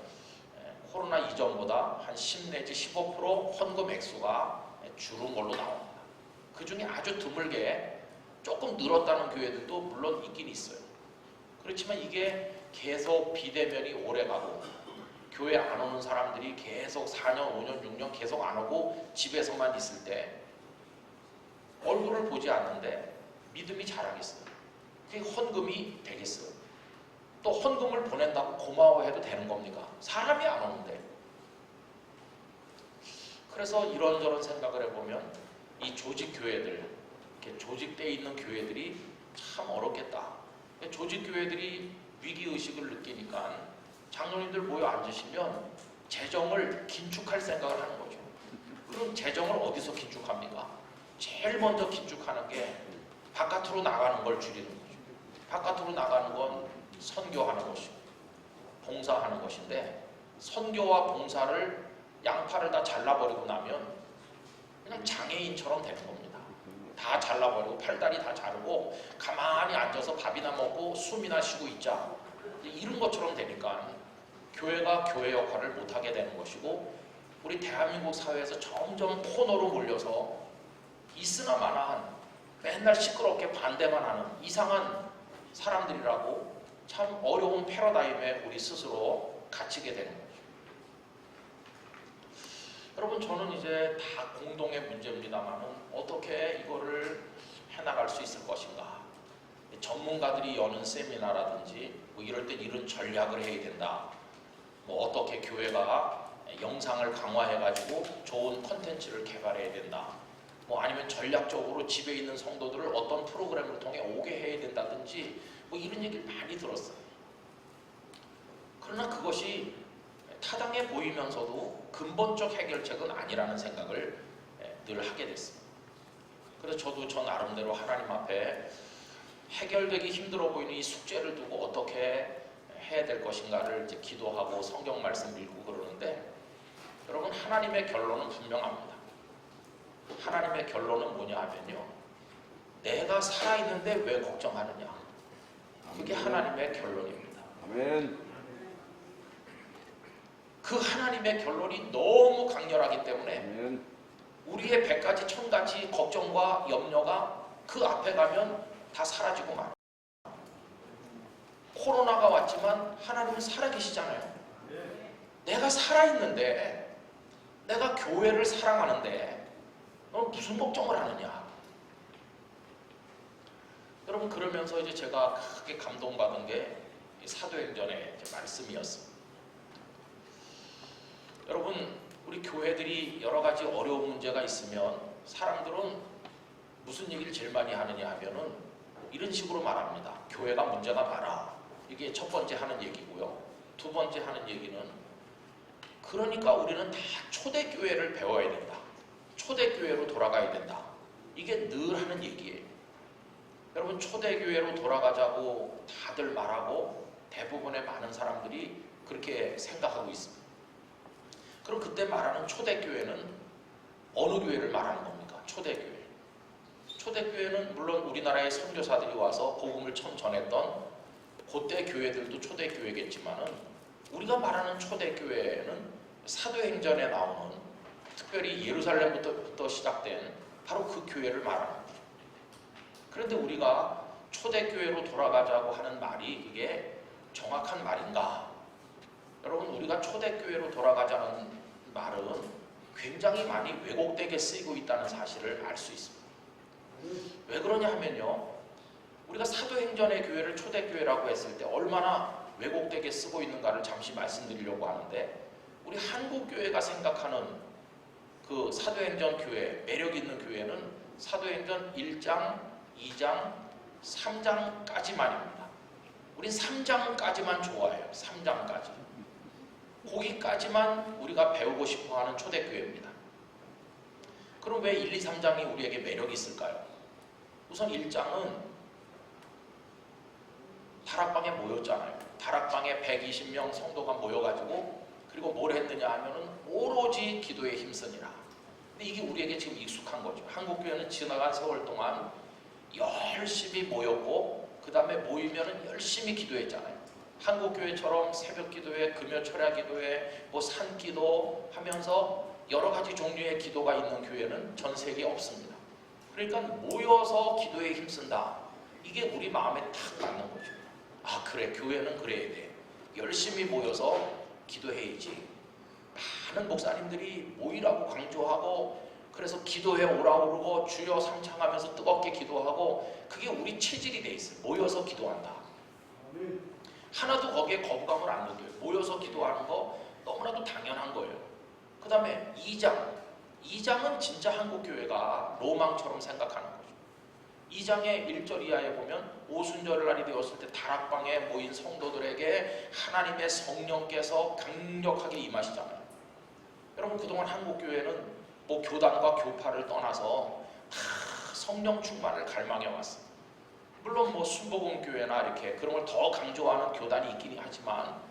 코로나 이전보다 한 10 내지 15% 헌금 액수가 줄은 걸로 나옵니다. 그 중에 아주 드물게 조금 늘었다는 교회들도 물론 있긴 있어요. 그렇지만 이게 계속 비대면이 오래가고 교회 안 오는 사람들이 계속 4년, 5년, 6년 계속 안 오고 집에서만 있을 때 얼굴을 보지 않는데 믿음이 자라겠어요. 그게 헌금이 되겠어요. 또 헌금을 보낸다고 고마워해도 되는 겁니까? 사람이 안 오는데. 그래서 이런저런 생각을 해보면 이 조직교회들, 이렇게 조직되어 있는 교회들이 참 어렵겠다. 조직교회들이 위기의식을 느끼니까 장로님들 모여 앉으시면 재정을 긴축할 생각을 하는 거죠. 그럼 재정을 어디서 긴축합니까? 제일 먼저 긴축하는 게 바깥으로 나가는 걸 줄이는 거죠. 바깥으로 나가는 건 선교하는 것이고 봉사하는 것인데 선교와 봉사를 양팔을 다 잘라버리고 나면 그냥 장애인처럼 되는 겁니다. 다 잘라버리고 팔다리 다 자르고 가만히 앉아서 밥이나 먹고 숨이나 쉬고 있자. 이런 것처럼 되니까 교회가 교회 역할을 못하게 되는 것이고, 우리 대한민국 사회에서 점점 코너로 몰려서 있으나 마나한 맨날 시끄럽게 반대만 하는 이상한 사람들이라고 참 어려운 패러다임에 우리 스스로 갇히게 되는 거죠. 여러분, 저는 이제 다 공동의 문제입니다만은 어떻게 이거를 해나갈 수 있을 것인가. 전문가들이 여는 세미나라든지 뭐 이럴 때 이런 전략을 해야 된다. 뭐 어떻게 교회가 영상을 강화해가지고 좋은 컨텐츠를 개발해야 된다. 뭐 아니면 전략적으로 집에 있는 성도들을 어떤 프로그램을 통해 오게 해야 된다든지 뭐 이런 얘기를 많이 들었어요. 그러나 그것이 타당해 보이면서도 근본적 해결책은 아니라는 생각을 늘 하게 됐습니다. 그래서 저도 저 나름대로 하나님 앞에 해결되기 힘들어 보이는 이 숙제를 두고 어떻게 해야 될 것인가를 이제 기도하고 성경 말씀 읽고 그러는데, 여러분, 하나님의 결론은 분명합니다. 하나님의 결론은 뭐냐 하면요, 내가 살아있는데 왜 걱정하느냐. 그게 하나님의 결론입니다. 아멘. 그 하나님의 결론이 너무 강렬하기 때문에 아멘. 우리의 100가지 1000가지 걱정과 염려가 그 앞에 가면 다 사라지고 말아요. 코로나가 왔지만 하나님은 살아계시잖아요. 내가 살아있는데, 내가 교회를 사랑하는데 넌 무슨 걱정을 하느냐. 여러분, 그러면서 이제 제가 크게 감동받은 게 사도행전의 말씀이었습니다. 여러분, 우리 교회들이 여러 가지 어려운 문제가 있으면 사람들은 무슨 얘기를 제일 많이 하느냐 하면은 이런 식으로 말합니다. 교회가 문제가 많아. 이게 첫 번째 하는 얘기고요. 두 번째 하는 얘기는, 그러니까 우리는 다 초대교회를 배워야 된다. 초대교회로 돌아가야 된다. 이게 늘 하는 얘기예요. 여러분, 초대교회로 돌아가자고 다들 말하고 대부분의 많은 사람들이 그렇게 생각하고 있습니다. 그럼 그때 말하는 초대교회는 어느 교회를 말하는 겁니까? 초대교회. 초대교회는 물론 우리나라의 선교사들이 와서 복음을 처음 전했던 그때 교회들도 초대교회겠지만은, 우리가 말하는 초대교회는 사도행전에 나오는, 특별히 예루살렘부터 시작된 바로 그 교회를 말하는 거죠. 그런데 우리가 초대교회로 돌아가자고 하는 말이 이게 정확한 말인가? 여러분, 우리가 초대교회로 돌아가자는 말은 굉장히 많이 왜곡되게 쓰이고 있다는 사실을 알 수 있습니다. 왜 그러냐 하면요, 우리가 사도행전의 교회를 초대교회라고 했을 때 얼마나 왜곡되게 쓰고 있는가를 잠시 말씀드리려고 하는데, 우리 한국교회가 생각하는 그 사도행전 교회, 매력 있는 교회는 사도행전 1장, 2장, 3장까지만입니다. 우린 3장까지만 좋아해요. 3장까지. 거기까지만 우리가 배우고 싶어하는 초대교회입니다. 그럼 왜 1, 2, 3장이 우리에게 매력이 있을까요? 우선 1장은 다락방에 모였잖아요. 다락방에 120명 성도가 모여가지고, 그리고 뭘 했느냐 하면은 오로지 기도에 힘쓰니라. 근데 이게 우리에게 지금 익숙한 거죠. 한국교회는 지나간 세월 동안 열심히 모였고, 그 다음에 모이면은 열심히 기도했잖아요. 한국교회처럼 새벽 기도회, 금요 철야 기도회, 뭐 산기도 하면서 여러 가지 종류의 기도가 있는 교회는 전 세계에 없습니다. 그러니까 모여서 기도에 힘쓴다. 이게 우리 마음에 탁 맞는 거죠. 아, 그래, 교회는 그래야 돼. 열심히 모여서 기도해야지. 많은 목사님들이 모이라고 강조하고, 그래서 기도해 오라고 그러고 주여 상창하면서 뜨겁게 기도하고, 그게 우리 체질이 돼 있어요. 모여서 기도한다. 하나도 거기에 거부감을 안 느껴요. 모여서 기도하는 거 너무나도 당연한 거예요. 그 다음에 2장은 진짜 한국교회가 로망처럼 생각하는 거죠. 2장의 1절 이하에 보면 오순절 날이 되었을 때 다락방에 모인 성도들에게 하나님의 성령께서 강력하게 임하시잖아요. 여러분, 그동안 한국교회는 뭐 교단과 교파를 떠나서 다 성령 충만을 갈망해 왔어요. 물론 뭐 순복음교회나 이렇게 그런 걸 더 강조하는 교단이 있긴 하지만,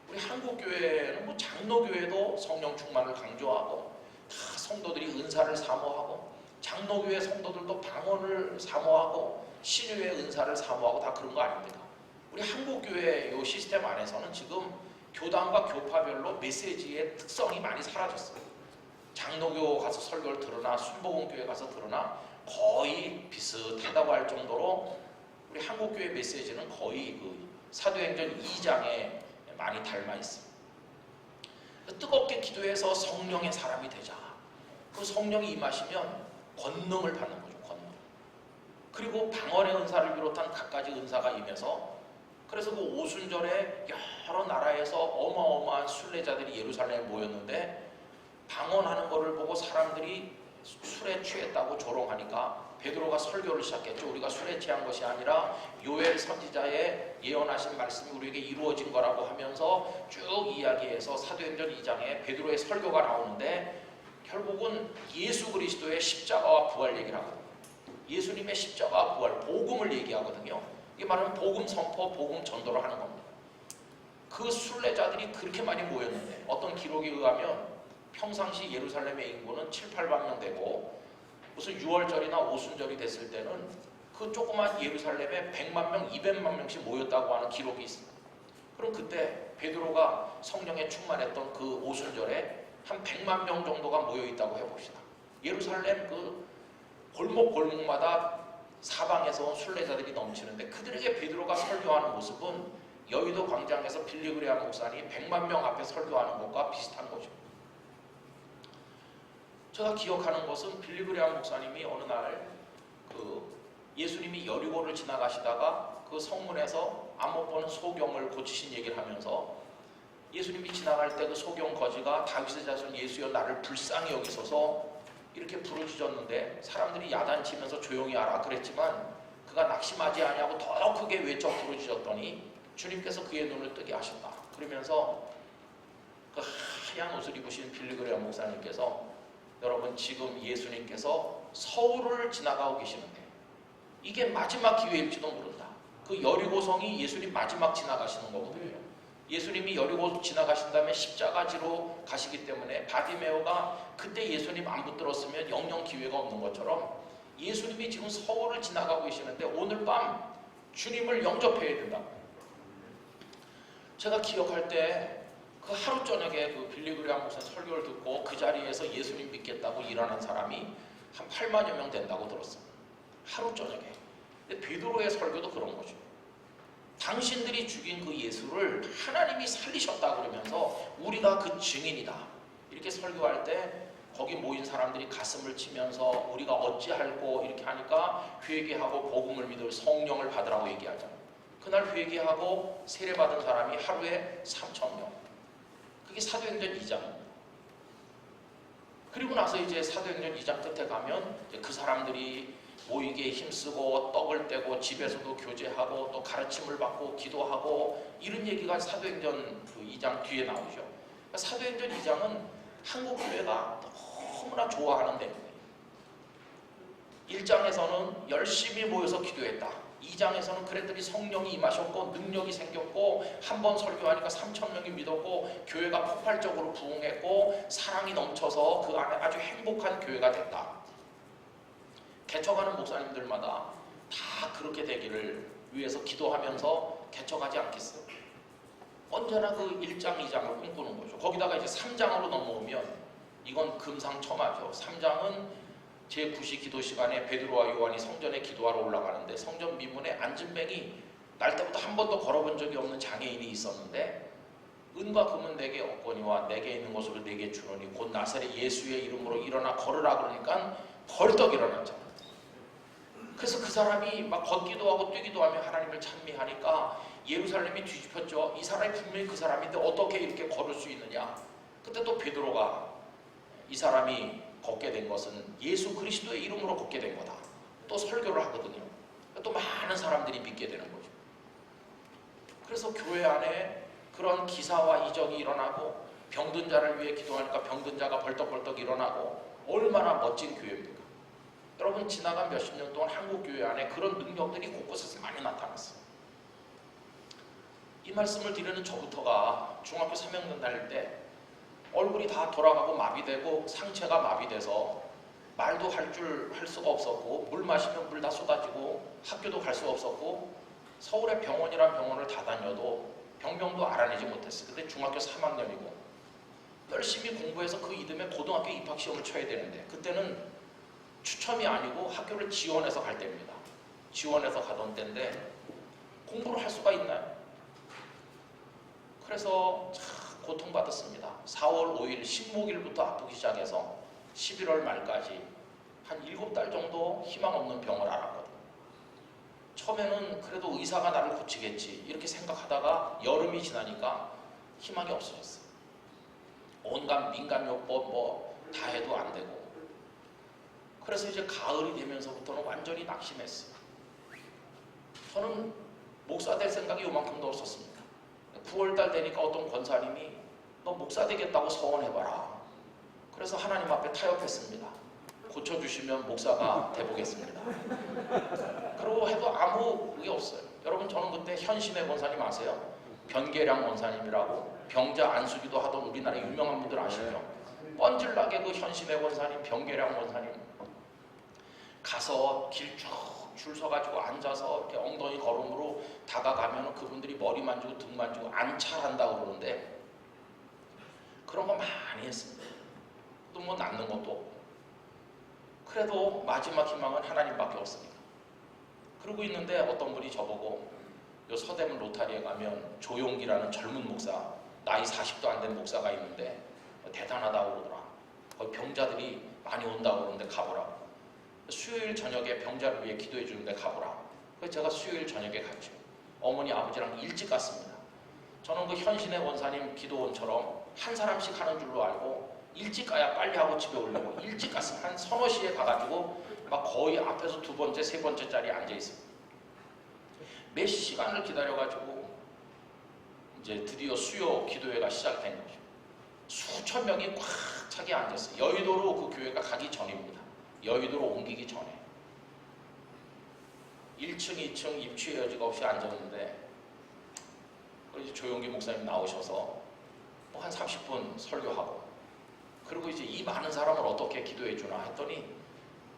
우리 한국교회는 뭐 장로교회도 성령 충만을 강조하고 다 성도들이 은사를 사모하고 장로교회 성도들도 방언을 사모하고 신유의 은사를 사모하고 다 그런 거 아닙니까? 우리 한국교회 이 시스템 안에서는 지금 교단과 교파별로 메시지의 특성이 많이 사라졌어요. 장로교 가서 설교를 들으나 순복음교회 가서 들으나 거의 비슷하다고 할 정도로 우리 한국교회 메시지는 거의 그 사도행전 2장에 많이 닮아 있습니다. 뜨겁게 기도해서 성령의 사람이 되자. 그 성령이 임하시면 권능을 받는 거죠. 권능. 그리고 방언의 은사를 비롯한 갖가지 은사가 임해서 그래서 그 오순절에 여러 나라에서 어마어마한 순례자들이 예루살렘에 모였는데 방언하는 것을 보고 사람들이 술에 취했다고 조롱하니까 베드로가 설교를 시작했죠. 우리가 술에 취한 것이 아니라 요엘 선지자의 예언하신 말씀이 우리에게 이루어진 거라고 하면서 쭉 이야기해서 사도행전 2장에 베드로의 설교가 나오는데 결국은 예수 그리스도의 십자가와 부활 얘기를 하거든요. 예수님의 십자가와 부활, 복음을 얘기하거든요. 이게 말하면 복음 선포, 복음 전도를 하는 겁니다. 그 순례자들이 그렇게 많이 모였는데 어떤 기록에 의하면 평상시 예루살렘의 인구는 7, 8만 명 되고 무슨 6월절이나 오순절이 됐을 때는 그 조그만 예루살렘에 100만 명, 200만 명씩 모였다고 하는 기록이 있습니다. 그럼 그때 베드로가 성령에 충만했던 그 오순절에 한 100만 명 정도가 모여있다고 해봅시다. 예루살렘 그 골목골목마다 사방에서 온 순례자들이 넘치는데 그들에게 베드로가 설교하는 모습은 여의도 광장에서 빌리그레아 목사님 100만 명 앞에 설교하는 것과 비슷한 거죠. 제가 기억하는 것은 빌리그레아 목사님이 어느 날 그 예수님이 여리고를 지나가시다가 그 성문에서 안 못 보는 소경을 고치신 얘기를 하면서 예수님이 지나갈 때 그 소경 거지가 다윗의 자손 예수여 나를 불쌍히 여기소서 이렇게 부르짖었는데 사람들이 야단치면서 조용히 하라 그랬지만 그가 낙심하지 아니하고 더 크게 외쳐 부르짖었더니 주님께서 그의 눈을 뜨게 하셨다. 그러면서 그 하얀 옷을 입으신 빌리그레아 목사님께서 여러분 지금 예수님께서 서울을 지나가고 계시는데 이게 마지막 기회일지도 모른다. 그 여리고성이 예수님 마지막 지나가시는 거거든요. 예수님이 여리고 지나가신 다음에 십자가지로 가시기 때문에 바디메오가 그때 예수님 안 붙들었으면 영영 기회가 없는 것처럼 예수님이 지금 서울을 지나가고 계시는데 오늘 밤 주님을 영접해야 된다. 제가 기억할 때 그 하루 저녁에 그 빌리그레아 목사 설교를 듣고 그 자리에서 예수님 믿겠다고 일어난 사람이 한 8만여 명 된다고 들었어요. 하루 저녁에. 근데 베드로의 설교도 그런 거죠. 당신들이 죽인 그 예수를 하나님이 살리셨다 그러면서 우리가 그 증인이다. 이렇게 설교할 때 거기 모인 사람들이 가슴을 치면서 우리가 어찌할꼬 이렇게 하니까 회개하고 복음을 믿을 성령을 받으라고 얘기하잖아요. 그날 회개하고 세례받은 사람이 하루에 3,000명. 그게 사도행전 2장. 그리고 나서 이제 사도행전 2장 끝에 가면 이제 그 사람들이 모이기에 힘쓰고 떡을 떼고 집에서도 교제하고 또 가르침을 받고 기도하고 이런 얘기가 사도행전 2장 뒤에 나오죠. 그러니까 사도행전 2장은 한국 교회가 너무나 좋아하는 내용이에요. 1장에서는 열심히 모여서 기도했다. 2장에서는 그랬더니 성령이 임하셨고 능력이 생겼고 한 번 설교하니까 3,000명이 믿었고 교회가 폭발적으로 부흥했고 사랑이 넘쳐서 그 안에 아주 행복한 교회가 됐다. 개척하는 목사님들마다 다 그렇게 되기를 위해서 기도하면서 개척하지 않겠어요? 언제나 그 1장, 2장을 꿈꾸는 거죠. 거기다가 이제 3장으로 넘어오면 이건 금상첨화죠. 3장은 제9시 기도 시간에 베드로와 요한이 성전에 기도하러 올라가는데 성전 미문에 안진뱅이 날 때부터 한 번도 걸어본 적이 없는 장애인이 있었는데 은과 금은 내게 없거니와 내게 있는 것으로 내게 주노니 곧 나사렛 예수의 이름으로 일어나 걸으라 그러니까 벌떡 일어났잖아요. 그래서 그 사람이 막 걷기도 하고 뛰기도 하며 하나님을 찬미하니까 예루살렘이 뒤집혔죠. 이 사람이 분명히 그 사람인데 어떻게 이렇게 걸을 수 있느냐. 그때 또 베드로가 이 사람이 걷게 된 것은 예수 그리스도의 이름으로 걷게 된 거다. 또 설교를 하거든요. 또 많은 사람들이 믿게 되는 거죠. 그래서 교회 안에 그런 기사와 이적이 일어나고 병든 자를 위해 기도하니까 병든 자가 벌떡벌떡 일어나고 얼마나 멋진 교회입니까? 여러분 지나간 몇십 년 동안 한국 교회 안에 그런 능력들이 곳곳에서 많이 나타났어요. 이 말씀을 드리는 저부터가 중학교 3학년 다닐 때 얼굴이 다 돌아가고 마비되고 상체가 마비돼서 말도 할 수가 없었고, 물 마시면 물 다 쏟아지고, 학교도 갈 수가 없었고, 서울의 병원이란 병원을 다 다녀도 병명도 알아내지 못했어요. 근데 중학교 3학년이고 열심히 공부해서 그 이듬해 고등학교 입학시험을 쳐야 되는데, 그때는 추첨이 아니고 학교를 지원해서 갈 때입니다. 지원해서 가던 때인데 공부를 할 수가 있나요? 그래서 참 고통받았습니다. 4월 5일 식목일부터 아프기 시작해서 11월 말까지 한 7달 정도 희망 없는 병을 앓았거든요. 처음에는 그래도 의사가 나를 고치겠지 이렇게 생각하다가 여름이 지나니까 희망이 없어졌어요. 온갖 민간요법 뭐 다 해도 안 되고, 그래서 이제 가을이 되면서부터는 완전히 낙심했어요. 저는 목사 될 생각이 요만큼도 없었습니다. 9월달 되니까 어떤 권사님이 너 목사 되겠다고 서원해봐라. 그래서 하나님 앞에 타협했습니다. 고쳐주시면 목사가 돼보겠습니다. 그러고 해도 아무 그게 없어요. 여러분, 저는 그때 현신의 권사님 아세요? 변계량 권사님이라고 병자 안수기도 하던 우리나라 유명한 분들 아시죠? 뻔질나게 그 현신의 권사님, 변계량 권사님 가서 길 쭉 줄 서가지고 앉아서 이렇게 엉덩이 걸음으로 다가가면 그분들이 머리 만지고 등 만지고 안찰한다고 그러는데, 그런 거 많이 했습니다. 또 뭐 낫는 것도 없고. 그래도 마지막 희망은 하나님밖에 없으니까. 그러고 있는데 어떤 분이 저보고 요 서대문 로타리에 가면 조용기라는 젊은 목사, 나이 40도 안 된 목사가 있는데 대단하다고 그러더라. 거기 병자들이 많이 온다고 그러는데 가보라고. 수요일 저녁에 병자를 위해 기도해 주는데 가보라. 그래서 제가 수요일 저녁에 갔죠. 어머니 아버지랑 일찍 갔습니다. 저는 그 현신의 원사님 기도원처럼 한 사람씩 하는 줄로 알고 일찍 가야 빨리 하고 집에 오려고 일찍 갔어요. 한 서너 시에 가가지고 막 거의 앞에서 두 번째, 세 번째 자리에 앉아있어요. 몇 시간을 기다려가지고 이제 드디어 수요 기도회가 시작된 거죠. 수천 명이 꽉 차게 앉았어요. 여의도로 그 교회가 가기 전입니다. 여의도로 옮기기 전에 1층, 2층 입추의 여지가 없이 앉았는데, 이제 조용기 목사님 나오셔서 뭐 한 30분 설교하고, 그리고 이제 이 많은 사람을 어떻게 기도해 주나 했더니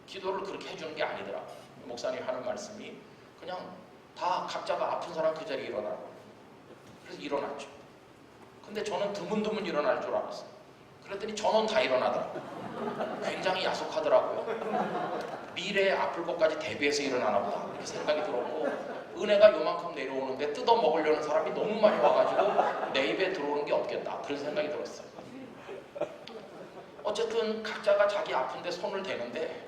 기도를 그렇게 해주는 게 아니더라. 목사님 하는 말씀이 그냥 다 각자가 아픈 사람 그 자리에 일어나라고. 그래서 일어났죠. 근데 저는 드문드문 일어날 줄 알았어요. 그랬더니 전원 다 일어나더라고요. 굉장히 야속하더라고요. 미래에 아플 것까지 대비해서 일어나나 보다 이렇게 생각이 들었고, 은혜가 요만큼 내려오는데 뜯어 먹으려는 사람이 너무 많이 와가지고 내 입에 들어오는 게 없겠다 그런 생각이 들었어요. 어쨌든 각자가 자기 아픈데 손을 대는데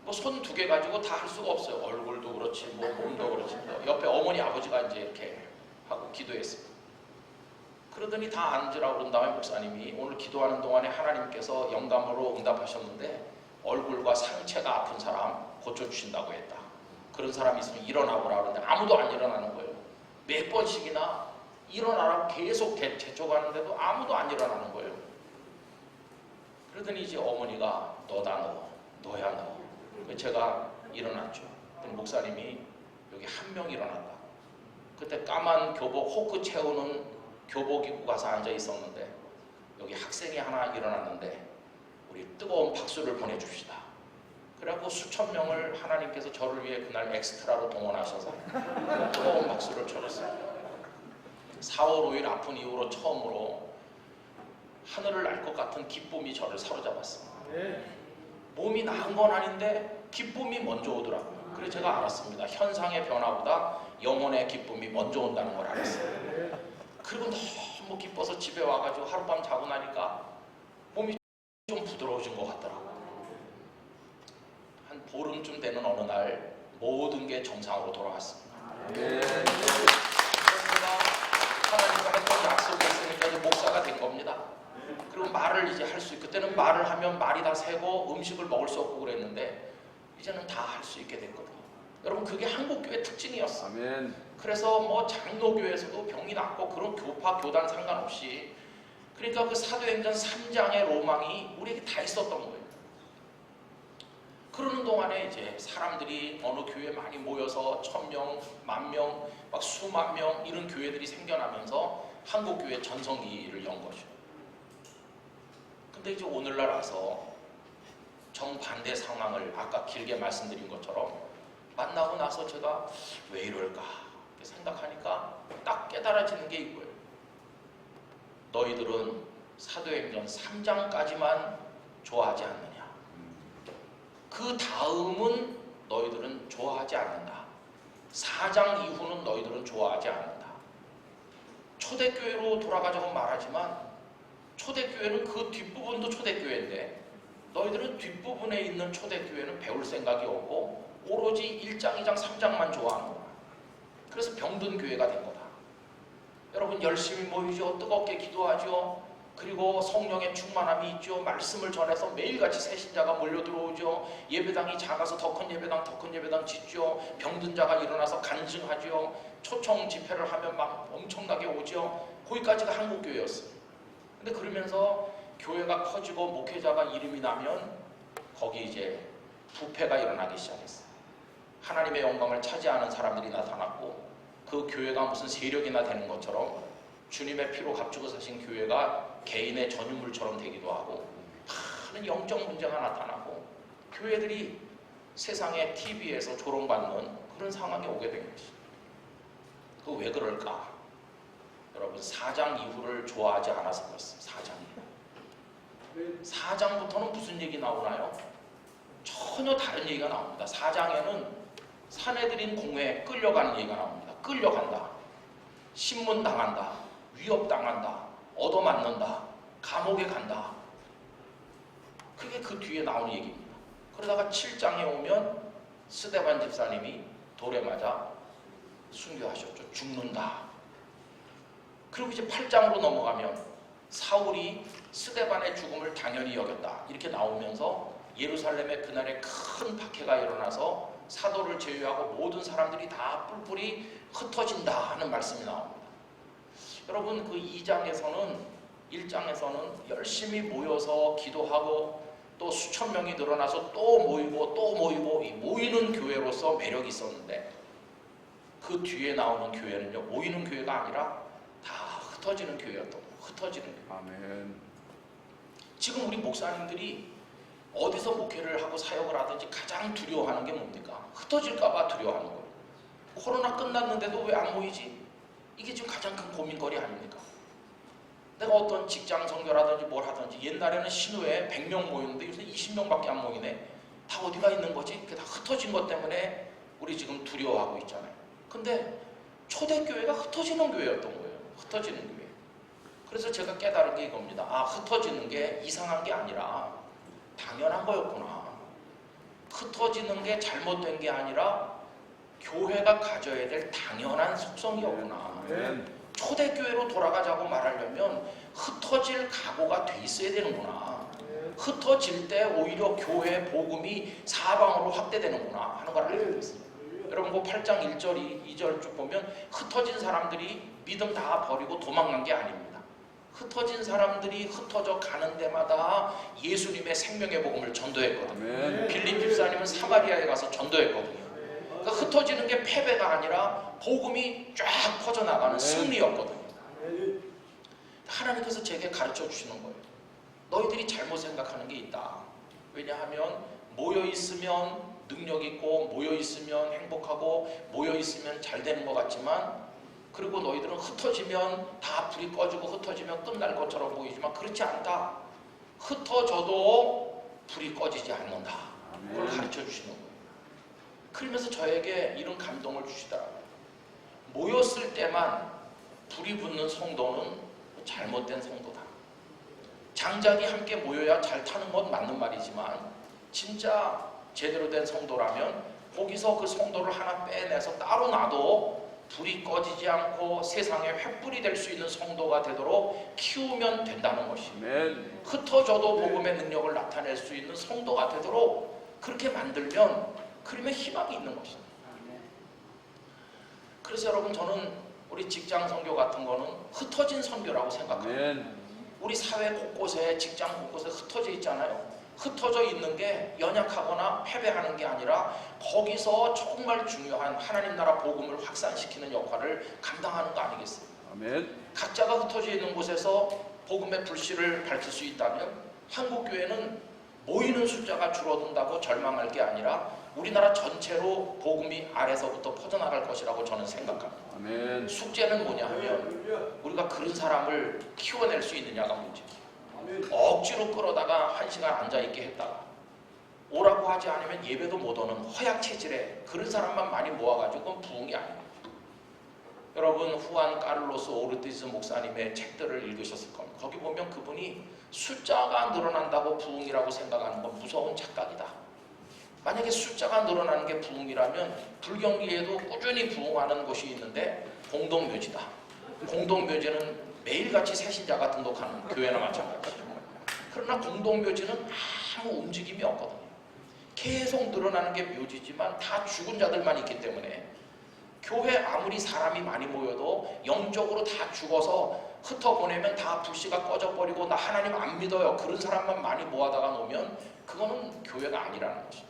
뭐 손 두 개 가지고 다 할 수가 없어요. 얼굴도 그렇지 뭐 몸도 그렇지. 옆에 어머니 아버지가 이제 이렇게 하고 기도했어요. 그러더니 다 앉으라고 그런 다음에 목사님이 오늘 기도하는 동안에 하나님께서 영감으로 응답하셨는데 얼굴과 상체가 아픈 사람 고쳐주신다고 했다. 그런 사람이 있으면 일어나보라 그러는데 아무도 안 일어나는 거예요. 몇 번씩이나 일어나라고 계속 재촉하는데도 아무도 안 일어나는 거예요. 그러더니 이제 어머니가 너다 너야 너. 제가 일어났죠. 그랬더니 목사님이 여기 한 명 일어났다. 그때 까만 교복 호크 채우는 교복 입고 가서 앉아 있었는데 여기 학생이 하나 일어났는데 우리 뜨거운 박수를 보내줍시다. 그래갖고 수천 명을 하나님께서 저를 위해 그날 엑스트라로 동원하셔서 뜨거운 박수를 쳐줬어요. 4월 5일 아픈 이후로 처음으로 하늘을 날 것 같은 기쁨이 저를 사로잡았어요. 몸이 나은 건 아닌데 기쁨이 먼저 오더라고요. 그래서 제가 알았습니다. 현상의 변화보다 영혼의 기쁨이 먼저 온다는 걸 알았어요. 그리고 너무 기뻐서 집에 와가지고 하룻밤 자고 나니까 몸이 좀 부드러워진 것 같더라고요. 한 보름쯤 되는 어느 날 모든 게 정상으로 돌아왔습니다. 그래서 제가 하나님과 했던 약속이 있으니까 이제 목사가 된 겁니다. 그리고 말을 이제 할 수 있고, 그때는 말을 하면 말이 다 새고 음식을 먹을 수 없고 그랬는데 이제는 다 할 수 있게 됐거든요. 여러분, 그게 한국교회 특징이었어요. 아멘. 그래서 뭐 장로교에서도 병이 낫고 그런 교파 교단 상관없이, 그러니까 그 사도행전 3장의 로망이 우리에게 다 있었던 거예요. 그러는 동안에 이제 사람들이 어느 교회에 많이 모여서 1000명, 10,000명, 막 수만 명 이런 교회들이 생겨나면서 한국교회 전성기를 연 거죠. 근데 이제 오늘날 와서 정반대 상황을 아까 길게 말씀드린 것처럼 만나고 나서 제가 왜 이럴까 생각하니까 딱 깨달아지는 게 이거예요. 너희들은 사도행전 3장까지만 좋아하지 않느냐. 그 다음은 너희들은 좋아하지 않는다. 4장 이후는 너희들은 좋아하지 않는다. 초대교회로 돌아가자고 말하지만 초대교회는 그 뒷부분도 초대교회인데 너희들은 뒷부분에 있는 초대교회는 배울 생각이 없고 오로지 1장, 2장, 3장만 좋아하는 거야. 그래서 병든 교회가 된 거다. 여러분 열심히 모이죠. 뜨겁게 기도하죠. 그리고 성령의 충만함이 있죠. 말씀을 전해서 매일같이 새신자가 몰려 들어오죠. 예배당이 작아서 더 큰 예배당 짓죠. 병든 자가 일어나서 간증하죠. 초청 집회를 하면 막 엄청나게 오죠. 거기까지가 한국교회였어요. 근데 그러면서 교회가 커지고 목회자가 이름이 나면 거기 이제 부패가 일어나기 시작했어요. 하나님의 영광을 차지하는 사람들이 나타났고 그 교회가 무슨 세력이나 되는 것처럼 주님의 피로 값주고 사신 교회가 개인의 전유물처럼 되기도 하고 많은 영적 문제가 나타나고 교회들이 세상의 TV에서 조롱받는 그런 상황이 오게 된 것이죠. 그 왜 그럴까? 여러분 4장 이후를 좋아하지 않아서 그렇습니다. 4장부터는 무슨 얘기 나오나요? 전혀 다른 얘기가 나옵니다. 4장에는 사내들인 공회에 끌려가는 얘기가 나옵니다. 끌려간다. 신문당한다. 위협당한다. 얻어맞는다. 감옥에 간다. 그게 그 뒤에 나오는 얘기입니다. 그러다가 7장에 오면 스데반 집사님이 돌에 맞아 순교하셨죠. 죽는다. 그리고 이제 8장으로 넘어가면 사울이 스데반의 죽음을 당연히 여겼다. 이렇게 나오면서 예루살렘에 그날에 큰 박해가 일어나서 사도를 제외하고 모든 사람들이 다 뿔뿔이 흩어진다 하는 말씀이 나옵니다. 여러분 그 2장에서는 1장에서는 열심히 모여서 기도하고 또 수천 명이 늘어나서 또 모이고 이 모이는 교회로서 매력이 있었는데 그 뒤에 나오는 교회는요 모이는 교회가 아니라 다 흩어지는 교회였던 거예요. 흩어지는 교회. 아멘. 지금 우리 목사님들이 어디서 목회를 하고 사역을 하든지 가장 두려워하는 게 뭡니까? 흩어질까봐 두려워하는 거예요. 코로나 끝났는데도 왜 안 모이지? 이게 지금 가장 큰 고민거리 아닙니까? 내가 어떤 직장 선교라든지 뭘 하든지 옛날에는 신우에 100명 모였는데 요새 20명밖에 안 모이네. 다 어디가 있는 거지? 그게 다 흩어진 것 때문에 우리 지금 두려워하고 있잖아요. 근데 초대교회가 흩어지는 교회였던 거예요. 흩어지는 교회. 그래서 제가 깨달은 게 이겁니다. 아, 흩어지는 게 이상한 게 아니라 당연한 거였구나. 흩어지는 게 잘못된 게 아니라 교회가 가져야 될 당연한 속성이었구나. 초대교회로 돌아가자고 말하려면 흩어질 각오가 돼 있어야 되는구나. 흩어질 때 오히려 교회 복음이 사방으로 확대되는구나 하는 걸 알게 됐습니다. 여러분 그 8장 1절 2절 쭉 보면 흩어진 사람들이 믿음 다 버리고 도망간 게 아닙니다. 흩어진 사람들이 흩어져 가는 데마다 예수님의 생명의 복음을 전도했거든요. 빌립 집사님은 사마리아에 가서 전도했거든요. 그러니까 흩어지는 게 패배가 아니라 복음이 쫙 퍼져나가는 승리였거든요. 하나님께서 제게 가르쳐 주시는 거예요. 너희들이 잘못 생각하는 게 있다. 왜냐하면 모여있으면 능력있고 모여있으면 행복하고 모여있으면 잘 되는 것 같지만 그리고 너희들은 흩어지면 다 불이 꺼지고 흩어지면 끝날 것처럼 보이지만 그렇지 않다. 흩어져도 불이 꺼지지 않는다. 그걸 가르쳐 주시는 거예요. 그러면서 저에게 이런 감동을 주시더라고요. 모였을 때만 불이 붙는 성도는 잘못된 성도다. 장작이 함께 모여야 잘 타는 건 맞는 말이지만 진짜 제대로 된 성도라면 거기서 그 성도를 하나 빼내서 따로 놔도 불이 꺼지지 않고 세상에 횃불이 될 수 있는 성도가 되도록 키우면 된다는 것입니다. 흩어져도 복음의 능력을 나타낼 수 있는 성도가 되도록 그렇게 만들면 그러면 희망이 있는 것입니다. 그래서 여러분 저는 우리 직장 선교 같은 거는 흩어진 선교라고 생각합니다. 우리 사회 곳곳에 직장 곳곳에 흩어져 있잖아요. 흩어져 있는 게 연약하거나 패배하는 게 아니라 거기서 정말 중요한 하나님 나라 복음을 확산시키는 역할을 감당하는 거 아니겠어요? 아멘. 각자가 흩어져 있는 곳에서 복음의 불씨를 밝힐 수 있다면 한국교회는 모이는 숫자가 줄어든다고 절망할 게 아니라 우리나라 전체로 복음이 아래서부터 퍼져나갈 것이라고 저는 생각합니다. 아멘. 숙제는 뭐냐 하면 우리가 그런 사람을 키워낼 수 있느냐가 문제예요. 억지로 끌어다가 1시간 앉아있게 했다가 오라고 하지 않으면 예배도 못 오는 허약 체질에 그런 사람만 많이 모아가지고 그건 부흥이 아닙니다. 여러분 후안 카를로스 오르티즈 목사님의 책들을 읽으셨을 겁니다. 거기 보면 그분이 숫자가 늘어난다고 부흥이라고 생각하는 건 무서운 착각이다. 만약에 숫자가 늘어나는 게 부흥이라면 불경기에도 꾸준히 부흥하는 곳이 있는데 공동묘지다. 공동묘지는 매일같이 새신자가 등록하는 교회나 마찬가지죠. 그러나 공동묘지는 아무 움직임이 없거든요. 계속 늘어나는 게 묘지지만 다 죽은 자들만 있기 때문에 교회 아무리 사람이 많이 모여도 영적으로 다 죽어서 흩어보내면 다 불씨가 꺼져버리고 나 하나님 안 믿어요. 그런 사람만 많이 모아다가 놓으면 그거는 교회가 아니라는 것입니다.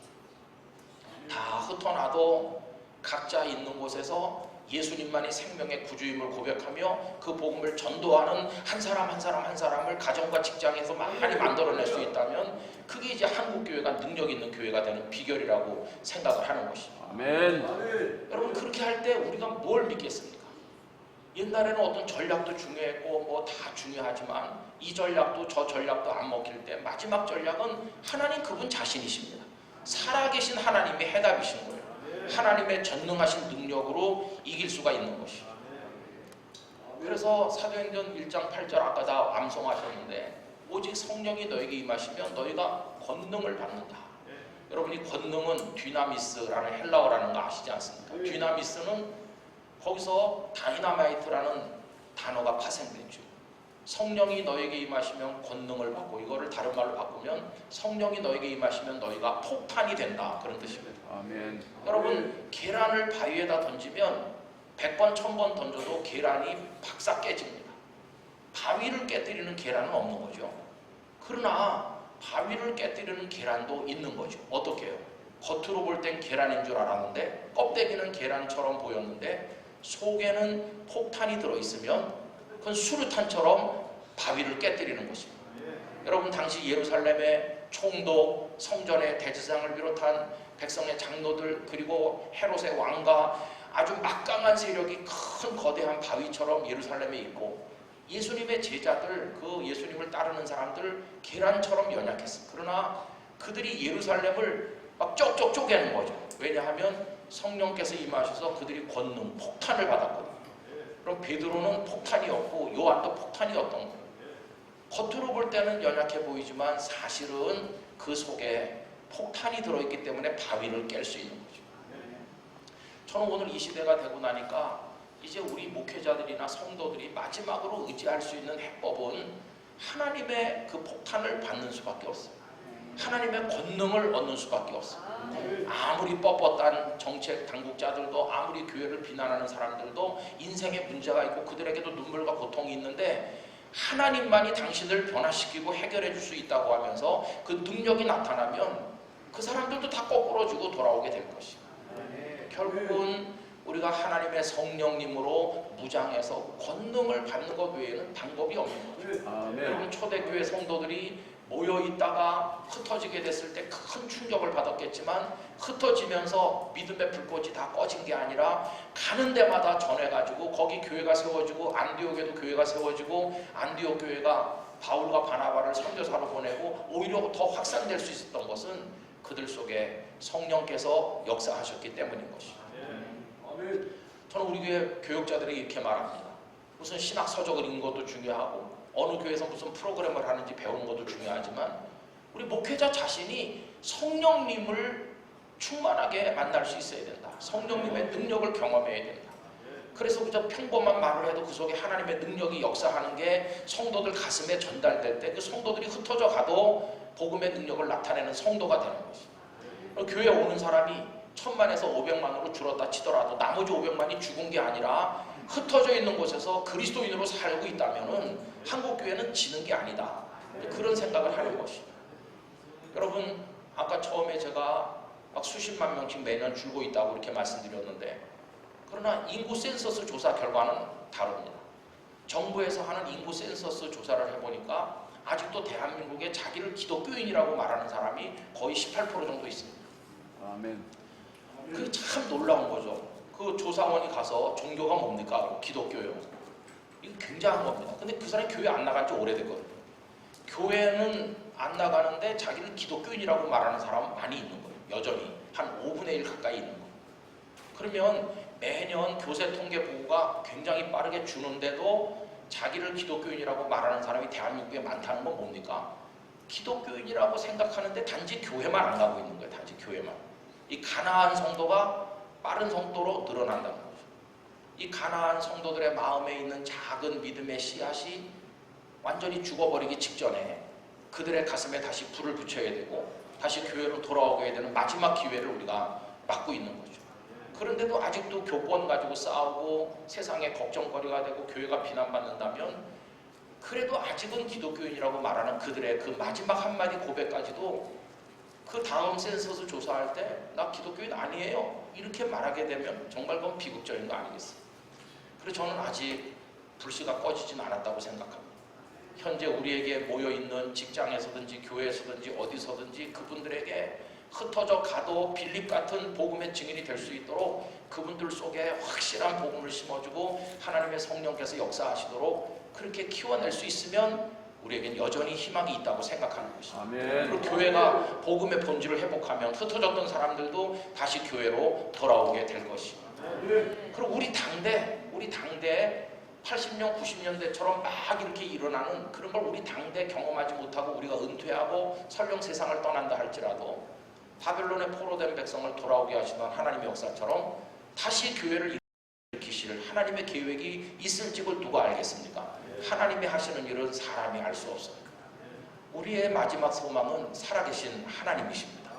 다 흩어놔도 각자 있는 곳에서 예수님만이 생명의 구주임을 고백하며 그 복음을 전도하는 한 사람 한 사람 한 사람을 가정과 직장에서 많이 만들어낼 수 있다면 그게 이제 한국교회가 능력 있는 교회가 되는 비결이라고 생각을 하는 것이죠. 아멘. 여러분 그렇게 할 때 우리가 뭘 믿겠습니까? 옛날에는 어떤 전략도 중요했고 뭐 다 중요하지만 이 전략도 저 전략도 안 먹힐 때 마지막 전략은 하나님 그분 자신이십니다. 살아계신 하나님이 해답이신 거예요. 하나님의 전능하신 능력으로 이길 수가 있는 것이죠. 그래서 사도행전 1장 8절 아까 다 암송하셨는데 오직 성령이 너에게 임하시면 너희가 권능을 받는다. 여러분이 권능은 디나미스라는 헬라어라는 거 아시지 않습니까? 디나미스는 거기서 다이나마이트라는 단어가 파생됐죠. 성령이 너에게 임하시면 권능을 받고 이거를 다른 말로 바꾸면 성령이 너에게 임하시면 너희가 폭탄이 된다. 그런 뜻입니다. 아멘. 여러분 계란을 바위에다 던지면 100번 1000번 던져도 계란이 박삭 깨집니다. 바위를 깨뜨리는 계란은 없는 거죠. 그러나 바위를 깨뜨리는 계란도 있는 거죠. 어떻게 해요? 겉으로 볼 땐 계란인 줄 알았는데 껍데기는 계란처럼 보였는데 속에는 폭탄이 들어있으면 그건 수류탄처럼 바위를 깨뜨리는 것입니다. 여러분 당시 예루살렘의 총독, 성전의 대제사장을 비롯한 백성의 장로들 그리고 헤롯의 왕과 아주 막강한 세력이 큰 거대한 바위처럼 예루살렘에 있고 예수님의 제자들, 그 예수님을 따르는 사람들 계란처럼 연약했습니다. 그러나 그들이 예루살렘을 막 쪽쪽 쪼개는 거죠. 왜냐하면 성령께서 임하셔서 그들이 권능, 폭탄을 받았거든요. 그럼 베드로는 폭탄이었고 요한도 폭탄이었던 거예요. 겉으로 볼 때는 연약해 보이지만 사실은 그 속에 폭탄이 들어있기 때문에 바위를 깰 수 있는 거죠. 저는 오늘 이 시대가 되고 나니까 이제 우리 목회자들이나 성도들이 마지막으로 의지할 수 있는 해법은 하나님의 그 폭탄을 받는 수밖에 없어요. 하나님의 권능을 얻는 수밖에 없어요. 아무리 뻣뻣한 정책 당국자들도 아무리 교회를 비난하는 사람들도 인생에 문제가 있고 그들에게도 눈물과 고통이 있는데 하나님만이 당신을 변화시키고 해결해 줄 수 있다고 하면서 그 능력이 나타나면 그 사람들도 다 거꾸로지고 돌아오게 될 것이에요. 결국은 우리가 하나님의 성령님으로 무장해서 권능을 받는 것 외에는 방법이 없는 거죠. 여러분 초대교회 성도들이 모여있다가 흩어지게 됐을 때 큰 충격을 받았겠지만 흩어지면서 믿음의 불꽃이 다 꺼진 게 아니라 가는 데마다 전해가지고 거기 교회가 세워지고 안디옥에도 교회가 세워지고 안디옥 교회가 바울과 바나바를 선교사로 보내고 오히려 더 확산될 수 있었던 것은 그들 속에 성령께서 역사하셨기 때문인 것이죠. 저는 우리 교회 교육자들에게 이렇게 말합니다. 무슨 신학 서적을 읽는 것도 중요하고 어느 교회에서 무슨 프로그램을 하는지 배우는 것도 중요하지만 우리 목회자 자신이 성령님을 충만하게 만날 수 있어야 된다. 성령님의 능력을 경험해야 된다. 그래서 그저 평범한 말을 해도 그 속에 하나님의 능력이 역사하는 게 성도들 가슴에 전달될 때 그 성도들이 흩어져 가도 복음의 능력을 나타내는 성도가 되는 것입니다. 교회에 오는 사람이 1000만에서 500만으로 줄었다 치더라도 나머지 500만이 죽은 게 아니라 흩어져 있는 곳에서 그리스도인으로 살고 있다면 한국교회는 지는 게 아니다. 그런 생각을 하는 것입니다. 여러분 아까 처음에 제가 막 수십만 명씩 매년 줄고 있다고 이렇게 말씀드렸는데 그러나 인구 센서스 조사 결과는 다릅니다. 정부에서 하는 인구 센서스 조사를 해보니까 아직도 대한민국에 자기를 기독교인이라고 말하는 사람이 거의 18% 정도 있습니다. 아멘. 그게 참 놀라운 거죠. 그 조사원이 가서 종교가 뭡니까? 기독교요. 이거 굉장한 겁니다. 근데 그 사람이 교회 안 나간 지 오래됐거든요. 교회는 안 나가는데 자기를 기독교인이라고 말하는 사람은 많이 있는 거예요. 여전히 한 5분의 1 가까이 있는 거예요. 그러면 매년 교세 통계 보고가 굉장히 빠르게 주는데도 자기를 기독교인이라고 말하는 사람이 대한민국에 많다는 건 뭡니까? 기독교인이라고 생각하는데 단지 교회만 안 가고 있는 거예요. 단지 교회만. 이 가나안 성도가 빠른 속도로 늘어난다는 거죠. 이 가나안 성도들의 마음에 있는 작은 믿음의 씨앗이 완전히 죽어버리기 직전에 그들의 가슴에 다시 불을 붙여야 되고 다시 교회로 돌아오게 되는 마지막 기회를 우리가 맞고 있는 거죠. 그런데도 아직도 교권 가지고 싸우고 세상에 걱정거리가 되고 교회가 비난받는다면 그래도 아직은 기독교인이라고 말하는 그들의 그 마지막 한마디 고백까지도 그 다음 센서스 조사할 때 나 기독교인 아니에요 이렇게 말하게 되면 정말 그건 비극적인 거 아니겠어요? 그래서 저는 아직 불씨가 꺼지진 않았다고 생각합니다. 현재 우리에게 모여있는 직장에서든지 교회에서든지 어디서든지 그분들에게 흩어져 가도 빌립 같은 복음의 증인이 될 수 있도록 그분들 속에 확실한 복음을 심어주고 하나님의 성령께서 역사하시도록 그렇게 키워낼 수 있으면 우리에겐 여전히 희망이 있다고 생각하는 것입니다. 아멘. 그리고 교회가 복음의 본질을 회복하면 흩어졌던 사람들도 다시 교회로 돌아오게 될 것입니다. 그리고 우리 당대 80년, 90년대처럼 막 이렇게 일어나는 그런 걸 우리 당대 경험하지 못하고 우리가 은퇴하고 설령 세상을 떠난다 할지라도 바벨론에 포로된 백성을 돌아오게 하시던 하나님의 역사처럼 다시 교회를 일으키실 하나님의 계획이 있을지를 누가 알겠습니까? 하나님이 하시는 일은 사람이 알 수 없어요. 우리의 마지막 소망은 살아계신 하나님이십니다.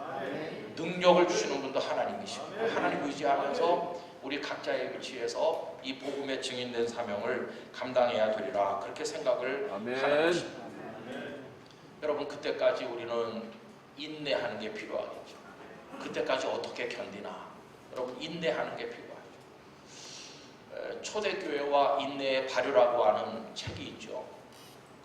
능력을 주시는 분도 하나님이시고 하나님 의지하면서 우리 각자의 위치에서 이 복음의 증인된 사명을 감당해야 되리라 그렇게 생각을 하는 것입니다. 여러분 그때까지 우리는 인내하는 게 필요하겠죠. 그때까지 어떻게 견디나 여러분 인내하는 게 필요하죠. 초대교회와 인내의 발효라고 하는 책이 있죠.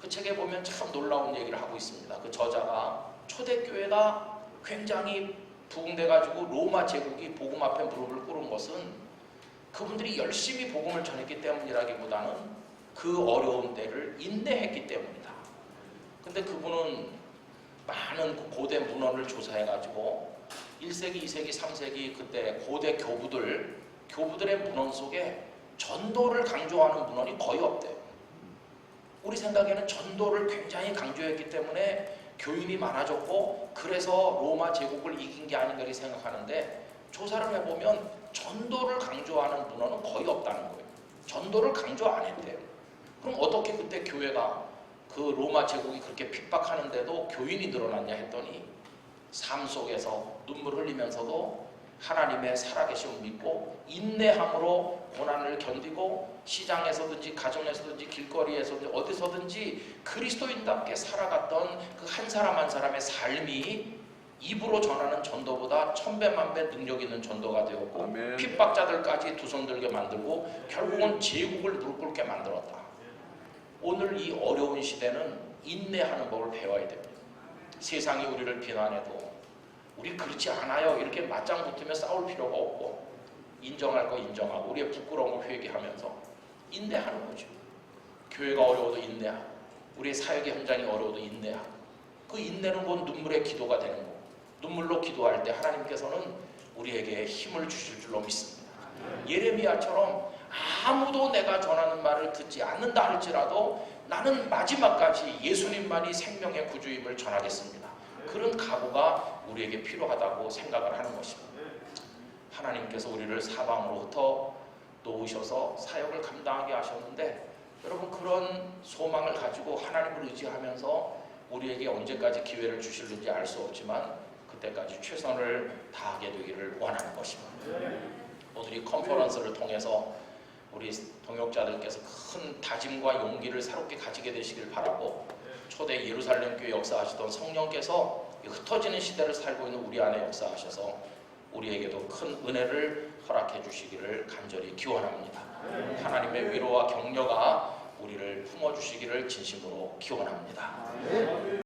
그 책에 보면 참 놀라운 얘기를 하고 있습니다. 그 저자가 초대교회가 굉장히 부흥돼가지고 로마 제국이 복음 앞에 무릎을 꿇은 것은 그분들이 열심히 복음을 전했기 때문이라기보다는 그 어려운 때를 인내했기 때문이다. 근데 그분은 많은 고대 문헌을 조사해가지고 1세기, 2세기, 3세기 그때 고대 교부들의 문헌 속에 전도를 강조하는 문헌이 거의 없대요. 우리 생각에는 전도를 굉장히 강조했기 때문에 교인이 많아졌고 그래서 로마 제국을 이긴 게 아닌가 이렇게 생각하는데 조사를 해보면 전도를 강조하는 문헌은 거의 없다는 거예요. 전도를 강조 안 했대요. 그럼 어떻게 그때 교회가 그 로마 제국이 그렇게 핍박하는데도 교인이 늘어났냐 했더니 삶 속에서 눈물 흘리면서도 하나님의 살아계심을 믿고 인내함으로 고난을 견디고 시장에서든지 가정에서든지 길거리에서든지 어디서든지 그리스도인답게 살아갔던 그 한 사람 한 사람의 삶이 입으로 전하는 전도보다 천배만배 능력 있는 전도가 되었고 아멘. 핍박자들까지 두 손 들게 만들고 결국은 제국을 무릎 꿇게 만들었다. 오늘 이 어려운 시대는 인내하는 법을 배워야 됩니다. 세상이 우리를 비난해도 우리 그렇지 않아요 이렇게 맞짱 붙으며 싸울 필요가 없고 인정할 거 인정하고 우리의 부끄러운 걸 회개하면서 인내하는 거죠. 교회가 어려워도 인내하고 우리의 사역의 현장이 어려워도 인내하고 그 인내는 곧 눈물의 기도가 되는 거고 눈물로 기도할 때 하나님께서는 우리에게 힘을 주실 줄로 믿습니다. 예레미야처럼 아무도 내가 전하는 말을 듣지 않는다 할지라도 나는 마지막까지 예수님만이 생명의 구주임을 전하겠습니다. 그런 각오가 우리에게 필요하다고 생각을 하는 것입니다. 하나님께서 우리를 사방으로 흩어 놓으셔서 사역을 감당하게 하셨는데 여러분 그런 소망을 가지고 하나님을 의지하면서 우리에게 언제까지 기회를 주실는지 알 수 없지만 그때까지 최선을 다하게 되기를 원하는 것입니다. 오늘 이 컨퍼런스를 통해서 우리 동역자들께서 큰 다짐과 용기를 새롭게 가지게 되시길 바라고 초대 예루살렘 교회 역사하시던 성령께서 흩어지는 시대를 살고 있는 우리 안에 역사하셔서 우리에게도 큰 은혜를 허락해 주시기를 간절히 기원합니다. 하나님의 위로와 격려가 우리를 품어주시기를 진심으로 기원합니다.